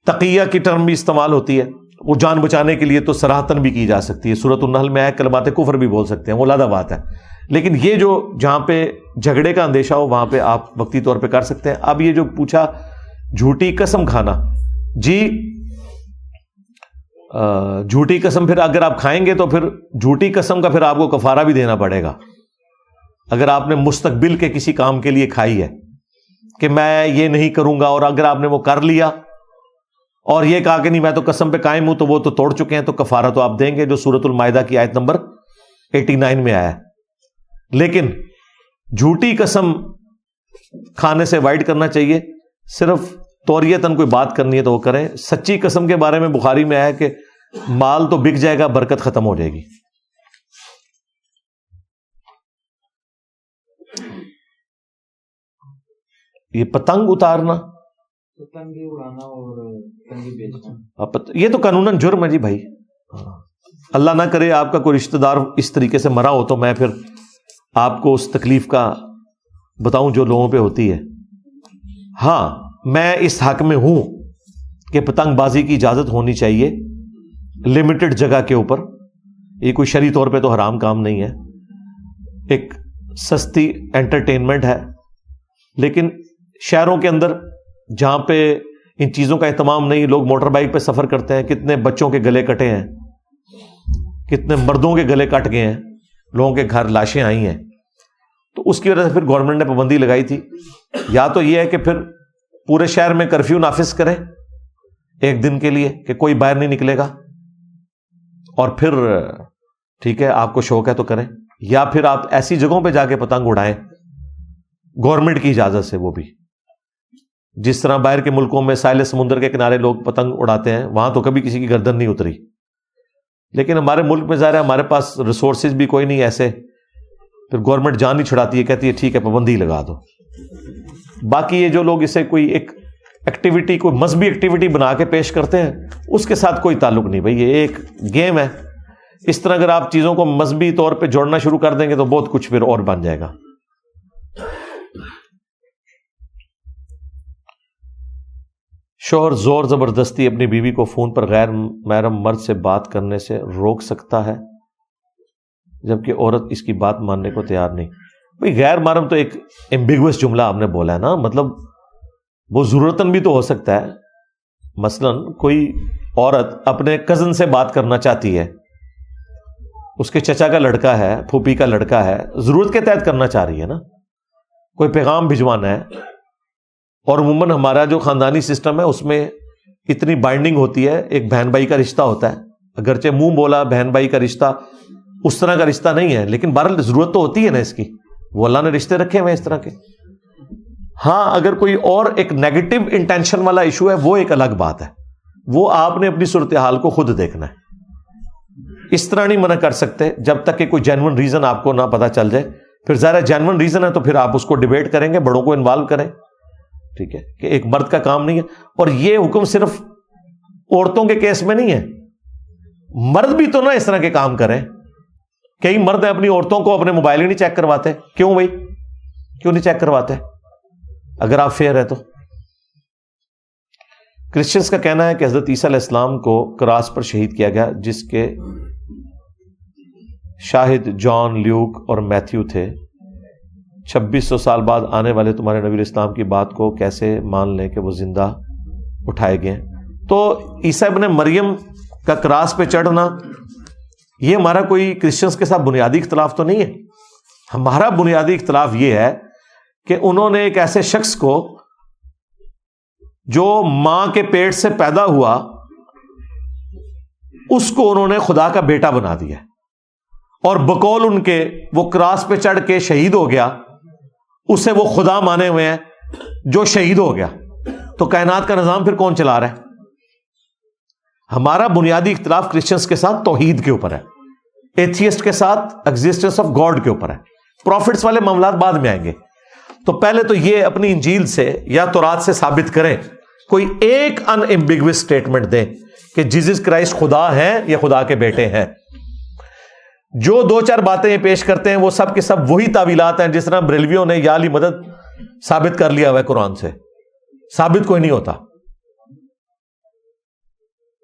تقیہ کی ٹرم بھی استعمال ہوتی ہے، وہ جان بچانے کے لیے تو صراحتاً بھی کی جا سکتی ہے، سورۃ النحل میں ہے کلمات کفر بھی بول سکتے ہیں، وہ علیحدہ بات ہے۔ لیکن یہ جو جہاں پہ جھگڑے کا اندیشہ ہو وہاں پہ آپ وقتی طور پہ کر سکتے ہیں۔ اب یہ جو پوچھا جھوٹی قسم کھانا، جی جھوٹی قسم پھر اگر آپ کھائیں گے تو پھر جھوٹی قسم کا پھر آپ کو کفارہ بھی دینا پڑے گا۔ اگر آپ نے مستقبل کے کسی کام کے لیے کھائی ہے کہ میں یہ نہیں کروں گا، اور اگر آپ نے وہ کر لیا اور یہ کہا کہ نہیں میں تو قسم پہ قائم ہوں، تو وہ تو توڑ چکے ہیں، تو کفارہ تو آپ دیں گے جو سورۃ المائدہ کی آیت نمبر 89 میں آیا ہے۔ لیکن جھوٹی قسم کھانے سے اوائڈ کرنا چاہیے، صرف توریتاً کوئی بات کرنی ہے تو وہ کریں۔ سچی قسم کے بارے میں بخاری میں آیا کہ مال تو بک جائے گا، برکت ختم ہو جائے گی۔ یہ پتنگ اتارنا، پتنگیں اڑانا اور پتنگیں بیچنا، یہ تو قانوناً جرم ہے جی بھائی۔ اللہ نہ کرے آپ کا کوئی رشتہ دار اس طریقے سے مرا ہو تو میں پھر آپ کو اس تکلیف کا بتاؤں جو لوگوں پہ ہوتی ہے۔ ہاں میں اس حق میں ہوں کہ پتنگ بازی کی اجازت ہونی چاہیے لمیٹڈ جگہ کے اوپر، یہ کوئی شرعی طور پہ تو حرام کام نہیں ہے، ایک سستی انٹرٹینمنٹ ہے۔ لیکن شہروں کے اندر جہاں پہ ان چیزوں کا اہتمام نہیں، لوگ موٹر بائک پہ سفر کرتے ہیں، کتنے بچوں کے گلے کٹے ہیں، کتنے مردوں کے گلے کٹ گئے ہیں، لوگوں کے گھر لاشیں آئی ہیں۔ تو اس کی وجہ سے پھر گورنمنٹ نے پابندی لگائی تھی۔ یا تو یہ ہے کہ پھر پورے شہر میں کرفیو نافذ کریں ایک دن کے لیے کہ کوئی باہر نہیں نکلے گا، اور پھر ٹھیک ہے آپ کو شوق ہے تو کریں، یا پھر آپ ایسی جگہوں پہ جا کے پتنگ اڑائیں گورنمنٹ کی اجازت سے۔ وہ بھی جس طرح باہر کے ملکوں میں ساحل سمندر کے کنارے لوگ پتنگ اڑاتے ہیں، وہاں تو کبھی کسی کی گردن نہیں اتری، لیکن ہمارے ملک میں ظاہر ہے ہمارے پاس ریسورسز بھی کوئی نہیں ایسے، پھر گورنمنٹ جان نہیں چھڑاتی ہے، کہتی ہے ٹھیک ہے پابندی لگا دو۔ باقی یہ جو لوگ اسے کوئی ایک ایکٹیویٹی، کوئی مذہبی ایکٹیویٹی بنا کے پیش کرتے ہیں، اس کے ساتھ کوئی تعلق نہیں بھائی، یہ ایک گیم ہے۔ اس طرح اگر آپ چیزوں کو مذہبی طور پہ جوڑنا شروع کر دیں گے تو بہت کچھ پھر اور بن جائے گا۔ شوہر زور زبردستی اپنی بیوی کو فون پر غیر محرم مرد سے بات کرنے سے روک سکتا ہے جبکہ عورت اس کی بات ماننے کو تیار نہیں؟ بھئی غیر محرم تو ایک ایمبیگوس جملہ آپ نے بولا ہے نا، مطلب وہ ضرورتاً بھی تو ہو سکتا ہے. مثلاً کوئی عورت اپنے کزن سے بات کرنا چاہتی ہے، اس کے چچا کا لڑکا ہے، پھوپھی کا لڑکا ہے، ضرورت کے تحت کرنا چاہ رہی ہے نا، کوئی پیغام بھجوانا ہے. اور عموماً ہمارا جو خاندانی سسٹم ہے اس میں اتنی بائنڈنگ ہوتی ہے، ایک بہن بھائی کا رشتہ ہوتا ہے، اگرچہ منہ بولا بہن بھائی کا رشتہ اس طرح کا رشتہ نہیں ہے، لیکن بہرحال ضرورت تو ہوتی ہے نا اس کی، وہ اللہ نے رشتے رکھے ہوئے اس طرح کے. ہاں اگر کوئی اور ایک نیگیٹو انٹینشن والا ایشو ہے وہ ایک الگ بات ہے، وہ آپ نے اپنی صورتحال کو خود دیکھنا ہے. اس طرح نہیں منع کر سکتے جب تک کہ کوئی جینون ریزن آپ کو نہ پتہ چل جائے. پھر ظاہر جینون ریزن ہے تو پھر آپ اس کو ڈیبیٹ کریں گے، بڑوں کو انوالو کریں، ٹھیک ہے، کہ ایک مرد کا کام نہیں ہے. اور یہ حکم صرف عورتوں کے کیس میں نہیں ہے، مرد بھی تو نہ اس طرح کے کام کریں. کئی مرد اپنی عورتوں کو اپنے موبائل ہی نہیں چیک کرواتے. کیوں بھائی، کیوں نہیں چیک کرواتے اگر آپ فیئر ہے تو؟ کرسچنز کا کہنا ہے کہ حضرت عیسیٰ علیہ السلام کو کراس پر شہید کیا گیا، جس کے شاہد جان، لیوک اور میتھیو تھے. 2600 سال بعد آنے والے تمہارے نبی الاسلام کی بات کو کیسے مان لیں کہ وہ زندہ اٹھائے گئے؟ تو عیسیٰ ابن مریم کا کراس پہ چڑھنا یہ ہمارا کوئی کرسچنز کے ساتھ بنیادی اختلاف تو نہیں ہے. ہمارا بنیادی اختلاف یہ ہے کہ انہوں نے ایک ایسے شخص کو جو ماں کے پیٹ سے پیدا ہوا اس کو انہوں نے خدا کا بیٹا بنا دیا، اور بقول ان کے وہ کراس پہ چڑھ کے شہید ہو گیا، اسے وہ خدا مانے ہوئے ہیں جو شہید ہو گیا. تو کائنات کا نظام پھر کون چلا رہا ہے؟ ہمارا بنیادی اختلاف کرسچنز کے ساتھ توحید کے اوپر ہے، ایتھیسٹ کے ساتھ ایگزسٹنس آف گاڈ کے اوپر ہے. پروفٹس والے معاملات بعد میں آئیں گے. تو پہلے تو یہ اپنی انجیل سے یا تورات سے ثابت کریں، کوئی ایک ان ایمبیگوس اسٹیٹمنٹ دیں کہ جیزس کرائسٹ خدا ہیں یا خدا کے بیٹے ہیں. جو دو چار باتیں یہ پیش کرتے ہیں وہ سب کے سب وہی تعویلات ہیں، جس طرح بریلویوں نے یا علی مدد ثابت کر لیا ہوا ہے قرآن سے. ثابت کوئی نہیں ہوتا،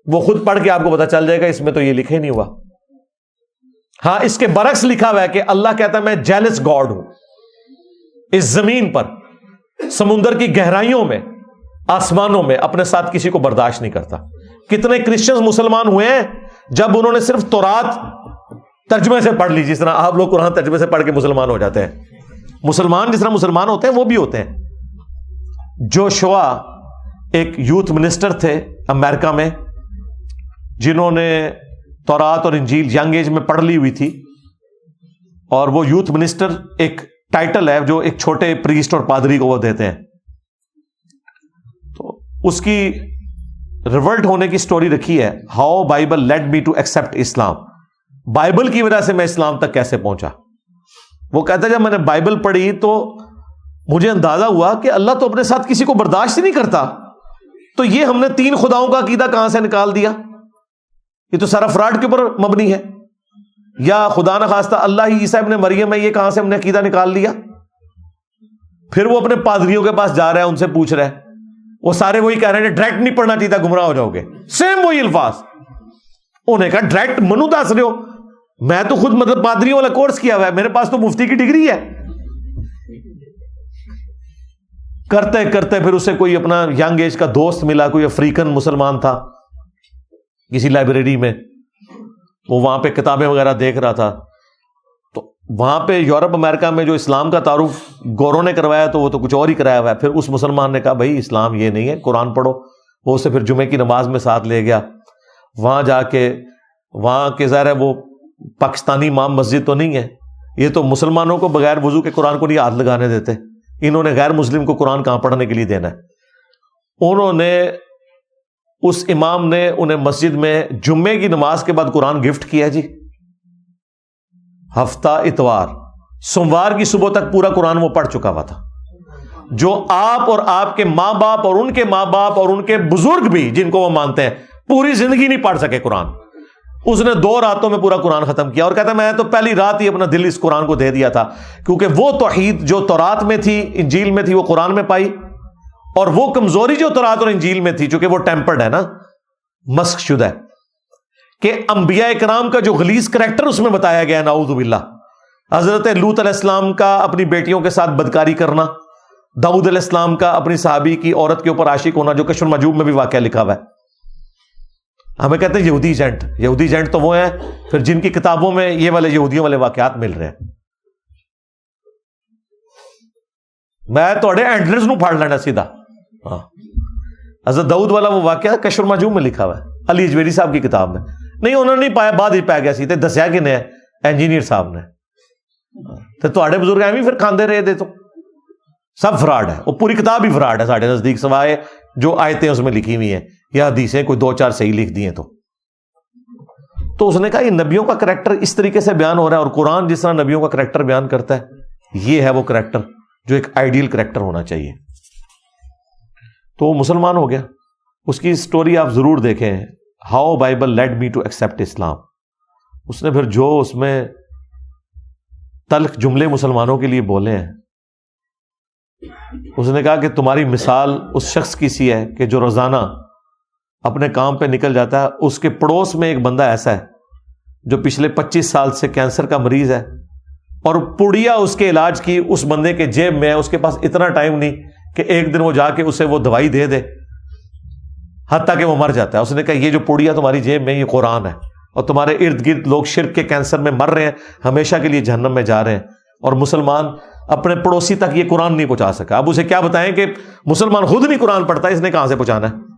وہ خود پڑھ کے آپ کو پتا چل جائے گا اس میں تو یہ لکھے نہیں ہوا. ہاں اس کے برعکس لکھا ہوا ہے کہ اللہ کہتا ہے میں جیلس گاڈ ہوں، اس زمین پر، سمندر کی گہرائیوں میں، آسمانوں میں اپنے ساتھ کسی کو برداشت نہیں کرتا. کتنے کرسچنز مسلمان ہوئے ہیں جب انہوں نے صرف تورات ترجمے سے پڑھ لی، جس طرح آپ لوگ قرآن ترجمے سے پڑھ کے مسلمان ہو جاتے ہیں. مسلمان جس طرح مسلمان ہوتے ہیں وہ بھی ہوتے ہیں. جوشوا ایک یوتھ منسٹر تھے امریکہ میں، جنہوں نے تورات اور انجیل ینگ ایج میں پڑھ لی ہوئی تھی، اور وہ یوتھ منسٹر ایک ٹائٹل ہے جو ایک چھوٹے پریسٹ اور پادری کو وہ دیتے ہیں. تو اس کی ریولٹ ہونے کی سٹوری رکھی ہے، how Bible led me to accept Islam. Bible کی وجہ سے میں اسلام تک کیسے پہنچا. وہ کہتا ہے جب میں نے بائبل پڑھی تو مجھے اندازہ ہوا کہ اللہ تو اپنے ساتھ کسی کو برداشت ہی نہیں کرتا، تو یہ ہم نے 3 خداؤں کا عقیدہ کہاں سے نکال دیا؟ یہ تو سارا فراڈ کے اوپر مبنی ہے. یا خدا نہ خواستہ اللہ ہی عیسیٰ ابن مریم ہے، یہ کہاں سے ہم نے عقیدہ نکال لیا؟ پھر وہ اپنے پادریوں کے پاس جا رہا ہے، ان سے پوچھ رہا ہے، وہ سارے وہی کہہ رہے ہیں ڈائریکٹ نہیں پڑھنا چاہیے، گمراہ ہو جاؤ گے. سیم وہی الفاظ. انہوں نے کہا ڈائریکٹ منو دس رہے ہو، میں تو خود مطلب پادریوں والا کورس کیا ہوا ہے، میرے پاس تو مفتی کی ڈگری ہے. کرتے کرتے پھر اسے کوئی اپنا ینگ ایج کا دوست ملا، کوئی افریقن مسلمان تھا کسی لائبریری میں، وہ وہاں پہ کتابیں وغیرہ دیکھ رہا تھا. تو وہاں پہ یورپ امریکہ میں جو اسلام کا تعارف گوروں نے کروایا تو وہ تو کچھ اور ہی کرایا ہوا ہے. پھر اس مسلمان نے کہا بھائی اسلام یہ نہیں ہے، قرآن پڑھو. وہ اسے پھر جمعے کی نماز میں ساتھ لے گیا. وہاں جا کے وہاں کے ظاہر ہے وہ پاکستانی امام مسجد تو نہیں ہے، یہ تو مسلمانوں کو بغیر وضو کے قرآن کو نہیں ہاتھ لگانے دیتے. انہوں نے غیر مسلم کو قرآن کہاں پڑھنے کے لیے دینا ہے؟ انہوں نے اس امام نے انہیں مسجد میں جمعے کی نماز کے بعد قرآن گفٹ کیا جی. ہفتہ اتوار سوموار کی صبح تک پورا قرآن وہ پڑھ چکا ہوا تھا، جو آپ اور آپ کے ماں باپ اور ان کے ماں باپ اور ان کے بزرگ بھی جن کو وہ مانتے ہیں پوری زندگی نہیں پڑھ سکے قرآن. اس نے 2 راتوں میں پورا قرآن ختم کیا، اور کہتا ہے میں تو پہلی رات ہی اپنا دل اس قرآن کو دے دیا تھا، کیونکہ وہ توحید جو تورات میں تھی، انجیل میں تھی، وہ قرآن میں پائی، اور وہ کمزوری جو تورات اور انجیل میں تھی، چونکہ وہ ٹیمپرڈ ہے نا، مسخ شدہ ہے، کہ انبیاء کرام کا جو غلیظ کریکٹر اس میں بتایا گیا ہے، نعوذ باللہ، حضرت لوط علیہ السلام کا اپنی بیٹیوں کے ساتھ بدکاری کرنا، داؤد علیہ السلام کا اپنی صحابی کی عورت کے اوپر عاشق ہونا، جو کشف المحجوب میں بھی واقعہ لکھا ہوا ہے. ہمیں کہتے ہیں یہودی ایجنٹ. یہودی ایجنٹ تو وہ ہیں پھر جن کی کتابوں میں یہ والے یہودیوں والے واقعات مل رہے ہیں. میں تھوڑے اینٹلرز نو پھاڑ لینا سیدھا. ہاں، حضرت داؤد والا وہ واقعہ کشف المحجوب میں لکھا ہوا ہے، علی اجویری صاحب کی کتاب میں. نہیں انہوں نے نہیں پایا، بعد ہی پایا گیا سی تے دسیا کہ نے انجینئر صاحب نے. تو تھوڑے بزرگ ایویں پھر کھاندے رہے دے، تو سب فراڈ ہے، وہ پوری کتاب ہی فراڈ ہے ساڑھے نزدیک، سوائے جو آیتیں اس میں لکھی ہوئی ہیں یا حدیثیں کوئی 2-4 صحیح لکھ دی ہیں. تو اس نے کہا یہ نبیوں کا کریکٹر اس طریقے سے بیان ہو رہا ہے، اور قرآن جس طرح نبیوں کا کریکٹر بیان کرتا ہے، یہ ہے وہ کریکٹر جو ایک آئیڈیل کریکٹر ہونا چاہیے. تو وہ مسلمان ہو گیا. اس کی سٹوری آپ ضرور دیکھیں، how Bible led me to accept Islam. اس نے پھر جو اس میں تلخ جملے مسلمانوں کے لیے بولے ہیں، اس نے کہا کہ تمہاری مثال اس شخص کی سی ہے کہ جو روزانہ اپنے کام پہ نکل جاتا ہے، اس کے پڑوس میں ایک بندہ ایسا ہے جو پچھلے 25 سال سے کینسر کا مریض ہے، اور پڑیا اس کے علاج کی اس بندے کے جیب میں ہے، اس کے پاس اتنا ٹائم نہیں کہ ایک دن وہ جا کے اسے وہ دوائی دے دے، حتیٰ کہ وہ مر جاتا ہے. اس نے کہا یہ جو پڑیا تمہاری جیب میں، یہ قرآن ہے، اور تمہارے ارد گرد لوگ شرک کے کینسر میں مر رہے ہیں، ہمیشہ کے لیے جہنم میں جا رہے ہیں، اور مسلمان اپنے پڑوسی تک یہ قرآن نہیں پہنچا سکا. اب اسے کیا بتائیں کہ مسلمان خود نہیں قرآن پڑھتا، اس نے کہاں سے پہنچانا ہے؟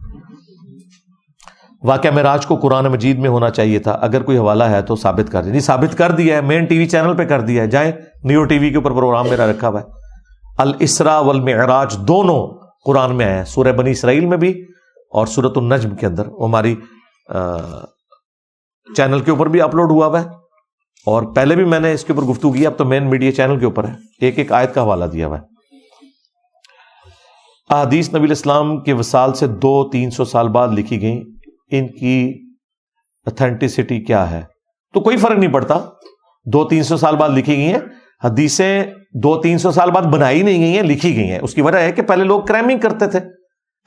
واقعہ معراج کو قرآن مجید میں ہونا چاہیے تھا. اگر کوئی حوالہ ہے تو ثابت کر دیں. ثابت کر دیا ہے، مین ٹی وی چینل پہ کر دیا ہے، جائیں نیو ٹی وی کے اوپر پروگرام میرا رکھا ہوا ہے. الاسراء والمعراج دونوں قرآن میں ہیں، سورہ بنی اسرائیل میں بھی اور سورۃ النجم کے اندر. وہ ہماری چینل کے اوپر بھی اپلوڈ ہوا ہوا ہے، اور پہلے بھی میں نے اس کے اوپر گفتگو کی. اب تو مین میڈیا چینل کے اوپر ہے، ایک ایک آیت کا حوالہ دیا ہوا ہے. احادیث نبی الاسلام کے وصال سے 200-300 سال بعد لکھی گئیں، ان کی اتھینٹسٹی کیا ہے؟ تو کوئی فرق نہیں پڑتا، 200-300 سال بعد لکھی گئی ہیں حدیثیں، 200-300 سال بعد بنائی نہیں گئی ہیں، لکھی گئی ہیں. اس کی وجہ ہے کہ پہلے لوگ کرائمنگ کرتے تھے.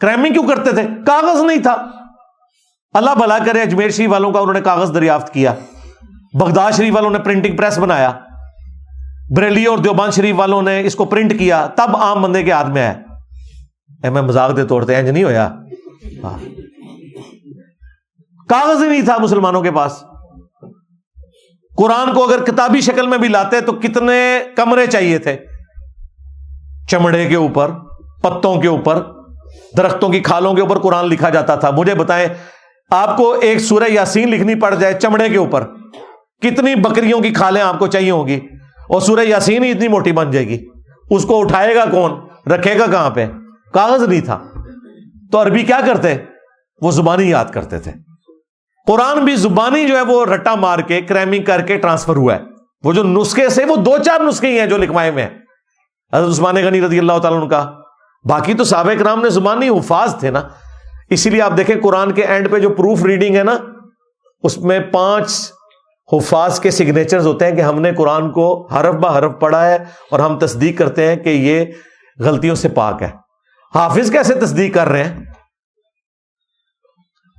کرائمنگ کیوں کرتے تھے؟ کاغذ نہیں تھا. اللہ بھلا کرے اجمیر شریف والوں کا، انہوں نے کاغذ دریافت کیا. بغداد شریف والوں نے پرنٹنگ پریس بنایا. بریلی اور دیوبند شریف والوں نے اس کو پرنٹ کیا، تب عام بندے کے ہاتھ میں آیا. میں مذاق دے طور پہ انج نہیں ہویا، کاغذ ہی نہیں تھا مسلمانوں کے پاس. قرآن کو اگر کتابی شکل میں بھی لاتے تو کتنے کمرے چاہیے تھے، چمڑے کے اوپر، پتوں کے اوپر، درختوں کی کھالوں کے اوپر قرآن لکھا جاتا تھا. مجھے بتائیں آپ کو ایک سورہ یاسین لکھنی پڑ جائے چمڑے کے اوپر، کتنی بکریوں کی کھالیں آپ کو چاہیے ہوگی، اور سورہ یاسین ہی اتنی موٹی بن جائے گی. اس کو اٹھائے گا کون، رکھے گا کہاں پہ؟ کاغذ نہیں تھا. تو عربی کیا کرتے؟ وہ زبانی یاد کرتے تھے. قرآن بھی زبانی جو ہے وہ رٹا مار کے کرائمنگ کر کے ٹرانسفر ہوا ہے. وہ جو نسخے سے، وہ 2-4 نسخے ہی ہیں جو لکھوائے میں ہیں. حضرت عثمان غنی رضی اللہ تعالیٰ عنہ کا، باقی تو صحابہ کرام نے زبانی حفاظ تھے نا. اسی لیے آپ دیکھیں قرآن کے اینڈ پہ جو پروف ریڈنگ ہے نا، اس میں 5 حفاظ کے سگنیچرز ہوتے ہیں کہ ہم نے قرآن کو حرف بہ حرف پڑھا ہے، اور ہم تصدیق کرتے ہیں کہ یہ غلطیوں سے پاک ہے. حافظ کیسے تصدیق کر رہے ہیں؟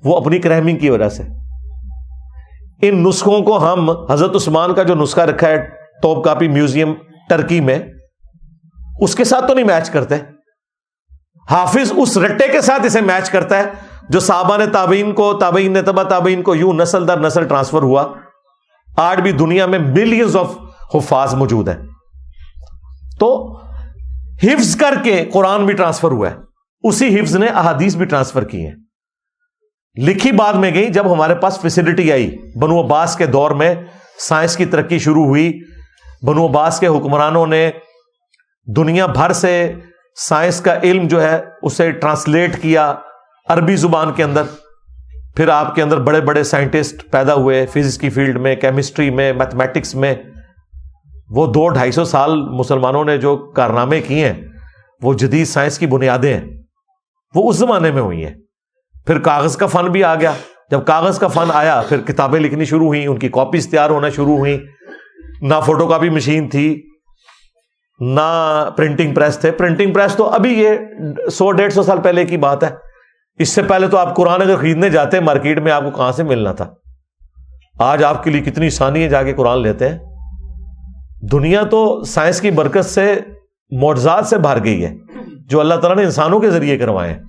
وہ اپنی کرائمنگ کی وجہ سے. ان نسخوں کو ہم حضرت عثمان کا جو نسخہ رکھا ہے توپ کاپی میوزیم ٹرکی میں، اس کے ساتھ تو نہیں میچ کرتے. حافظ اس رٹے کے ساتھ اسے میچ کرتا ہے جو صحابہ نے تابعین کو، تابعین نے تبع تابعین کو، یوں نسل در نسل ٹرانسفر ہوا. آج بھی دنیا میں ملینز آف حفاظ موجود ہیں. تو حفظ کر کے قرآن بھی ٹرانسفر ہوا ہے، اسی حفظ نے احادیث بھی ٹرانسفر کی ہیں. لکھی بعد میں گئی جب ہمارے پاس فیسلٹی آئی. بنو عباس کے دور میں سائنس کی ترقی شروع ہوئی. بنو عباس کے حکمرانوں نے دنیا بھر سے سائنس کا علم جو ہے اسے ٹرانسلیٹ کیا عربی زبان کے اندر. پھر آپ کے اندر بڑے بڑے سائنٹسٹ پیدا ہوئے فزکس کی فیلڈ میں، کیمسٹری میں، میتھمیٹکس میں. وہ 200-250 سال مسلمانوں نے جو کارنامے کیے ہیں، وہ جدید سائنس کی بنیادیں ہیں، وہ اس زمانے میں ہوئی ہیں. پھر کاغذ کا فن بھی آ گیا. جب کاغذ کا فن آیا پھر کتابیں لکھنی شروع ہوئیں، ان کی کاپیز تیار ہونا شروع ہوئیں. نہ فوٹو کاپی مشین تھی، نہ پرنٹنگ پریس تھے. پرنٹنگ پریس تو ابھی یہ 100-150 سال پہلے کی بات ہے. اس سے پہلے تو آپ قرآن اگر خریدنے جاتے ہیں مارکیٹ میں آپ کو کہاں سے ملنا تھا. آج آپ کے لیے کتنی آسانی ہے, جا کے قرآن لیتے ہیں. دنیا تو سائنس کی برکت سے معجزات سے بھر گئی ہے جو اللہ تعالیٰ نے انسانوں کے ذریعے کروائے ہیں.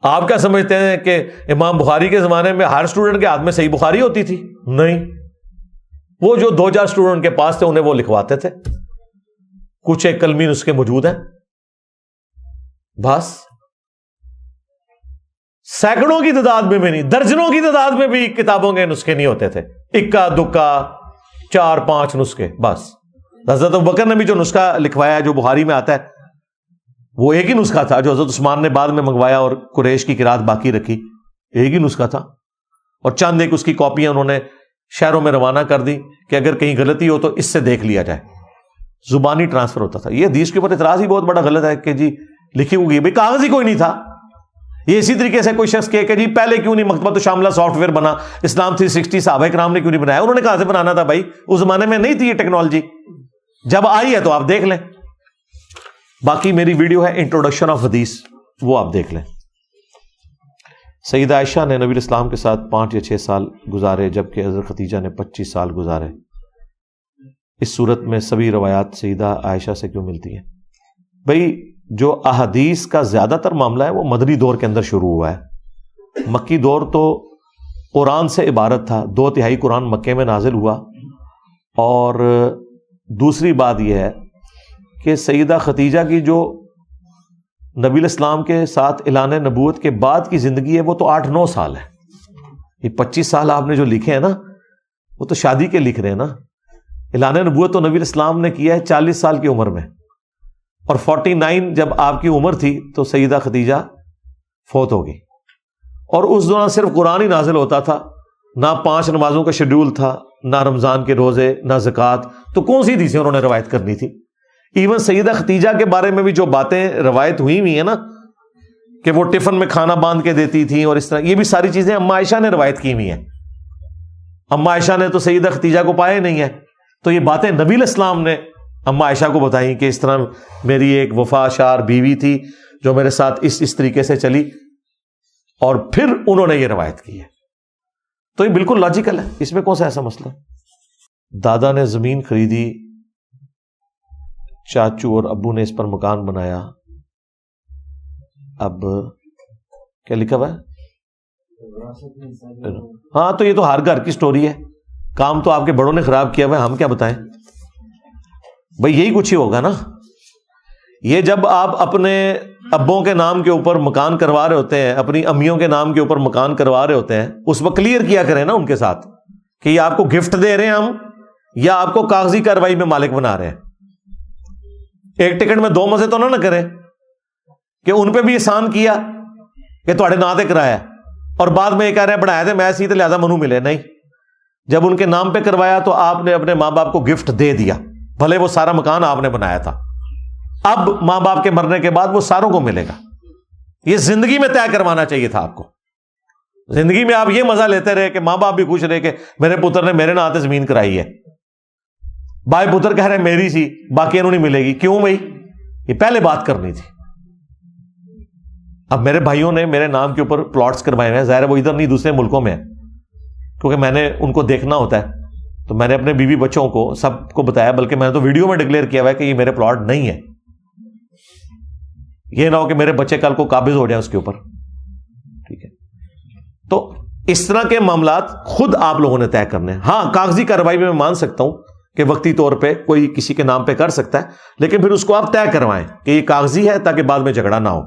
آپ کیا سمجھتے ہیں کہ امام بخاری کے زمانے میں ہر اسٹوڈنٹ کے ہاتھ میں صحیح بخاری ہوتی تھی؟ نہیں. وہ جو 2-4 اسٹوڈنٹ کے پاس تھے انہیں وہ لکھواتے تھے. کچھ ایک کلمی نسخے موجود ہیں بس. سینکڑوں کی تعداد میں بھی نہیں, درجنوں کی تعداد میں بھی کتابوں کے نسخے نہیں ہوتے تھے. اکا دکا 4-5 نسخے بس. حضرت ابوبکر نے بھی جو نسخہ لکھوایا جو بخاری میں آتا ہے وہ ایک ہی نسخہ تھا جو حضرت عثمان نے بعد میں منگوایا اور قریش کی قرات باقی رکھی. ایک ہی نسخہ تھا اور چند ایک اس کی کاپیاں انہوں نے شہروں میں روانہ کر دی کہ اگر کہیں غلطی ہو تو اس سے دیکھ لیا جائے. زبانی ٹرانسفر ہوتا تھا. یہ حدیث کے اوپر اعتراض ہی بہت بڑا غلط ہے کہ جی لکھی ہوئی بھائی کاغذ ہی کوئی نہیں تھا. یہ اسی طریقے سے کوئی شخص کہ جی پہلے کیوں نہیں مکتبۃ شاملہ سافٹ ویئر بنا, اسلام 360 صحابہ کرام نے کیوں نہیں بنایا؟ انہوں نے کہاں سے بنانا تھا بھائی, اس زمانے میں نہیں تھی یہ ٹیکنالوجی. جب آئی ہے تو آپ دیکھ لیں. باقی میری ویڈیو ہے انٹروڈکشن آف حدیث, وہ آپ دیکھ لیں. سیدہ عائشہ نے نبی اسلام کے ساتھ 5 یا 6 سال گزارے جبکہ حضرت خدیجہ نے 25 سال گزارے. اس صورت میں سبھی روایات سیدہ عائشہ سے کیوں ملتی ہیں؟ بھائی جو احادیث کا زیادہ تر معاملہ ہے وہ مدنی دور کے اندر شروع ہوا ہے. مکی دور تو قرآن سے عبارت تھا, 2/3 قرآن مکے میں نازل ہوا. اور دوسری بات یہ ہے کہ سیدہ خدیجہ کی جو نبی اسلام کے ساتھ اعلان نبوت کے بعد کی زندگی ہے وہ تو 8-9 سال ہے. یہ 25 سال آپ نے جو لکھے ہیں نا وہ تو شادی کے لکھ رہے ہیں نا. اعلان نبوت تو نبی اسلام نے کیا ہے 40 سال کی عمر میں, اور 49 جب آپ کی عمر تھی تو سیدہ خدیجہ فوت ہو گئی. اور اس دوران صرف قرآن ہی نازل ہوتا تھا, نہ 5 نمازوں کا شیڈول تھا, نہ رمضان کے روزے, نہ زکوٰۃ. تو کون سی حدیثیں انہوں نے روایت کرنی تھی؟ ایون سیدہ خدیجہ کے بارے میں بھی جو باتیں روایت ہوئی ہیں نا کہ وہ ٹفن میں کھانا باندھ کے دیتی تھیں اور اس طرح, یہ بھی ساری چیزیں اما عائشہ نے روایت کی ہوئی ہیں. اما عائشہ نے تو سیدہ خدیجہ کو پایا نہیں ہے, تو یہ باتیں نبی الاسلام نے اما عائشہ کو بتائیں کہ اس طرح میری ایک وفاشار بیوی تھی جو میرے ساتھ اس طریقے سے چلی, اور پھر انہوں نے یہ روایت کی ہے. تو یہ بالکل لاجیکل ہے, اس میں کون سا ایسا مسئلہ. دادا نے زمین خریدی, چاچو اور ابو نے اس پر مکان بنایا. اب کیا لکھا ہوا ہے؟ ہاں تو یہ تو ہر گھر کی سٹوری ہے. کام تو آپ کے بڑوں نے خراب کیا ہوا ہے, ہم کیا بتائیں بھائی, یہی کچھ ہی ہوگا نا. یہ جب آپ اپنے ابوں کے نام کے اوپر مکان کروا رہے ہوتے ہیں, اپنی امیوں کے نام کے اوپر مکان کروا رہے ہوتے ہیں, اس وقت کلیئر کیا کریں نا ان کے ساتھ کہ یہ آپ کو گفٹ دے رہے ہیں ہم یا آپ کو کاغذی کارروائی میں مالک بنا رہے ہیں. ایک ٹکٹ میں 2 مزے تو نہ کریں کہ ان پہ بھی احسان کیا کہ تھوڑے نا تے کرایا اور بعد میں یہ کہہ رہے ہیں بنایا تھے میں سی تو لہذا منو ملے. نہیں, جب ان کے نام پہ کروایا تو آپ نے اپنے ماں باپ کو گفٹ دے دیا, بھلے وہ سارا مکان آپ نے بنایا تھا. اب ماں باپ کے مرنے کے بعد وہ ساروں کو ملے گا. یہ زندگی میں طے کروانا چاہیے تھا آپ کو. زندگی میں آپ یہ مزہ لیتے رہے کہ ماں باپ بھی خوش رہے کہ میرے پتر نے میرے نام سے زمین کرائی ہے, بھائی پتر کہہ رہے میری سی باقی انہوں نہیں ملے گی. کیوں بھائی, یہ پہلے بات کرنی تھی. اب میرے بھائیوں نے میرے نام کے اوپر پلاٹس کروائے ہیں, ظاہر ہے وہ ادھر نہیں دوسرے ملکوں میں ہیں, کیونکہ میں نے ان کو دیکھنا ہوتا ہے. تو میں نے اپنے بیوی بچوں کو سب کو بتایا, بلکہ میں نے تو ویڈیو میں ڈکلیئر کیا ہوا ہے کہ یہ میرے پلاٹ نہیں ہے. یہ نہ ہو کہ میرے بچے کل کو قابض ہو جائیں اس کے اوپر. ٹھیک ہے, تو اس طرح کے معاملات خود آپ لوگوں نے طے کرنے ہیں. ہاں کاغذی کارروائی میں مان سکتا ہوں کہ وقتی طور پہ کوئی کسی کے نام پہ کر سکتا ہے, لیکن پھر اس کو آپ طے کروائیں کہ یہ کاغذی ہے تاکہ بعد میں جھگڑا نہ ہو.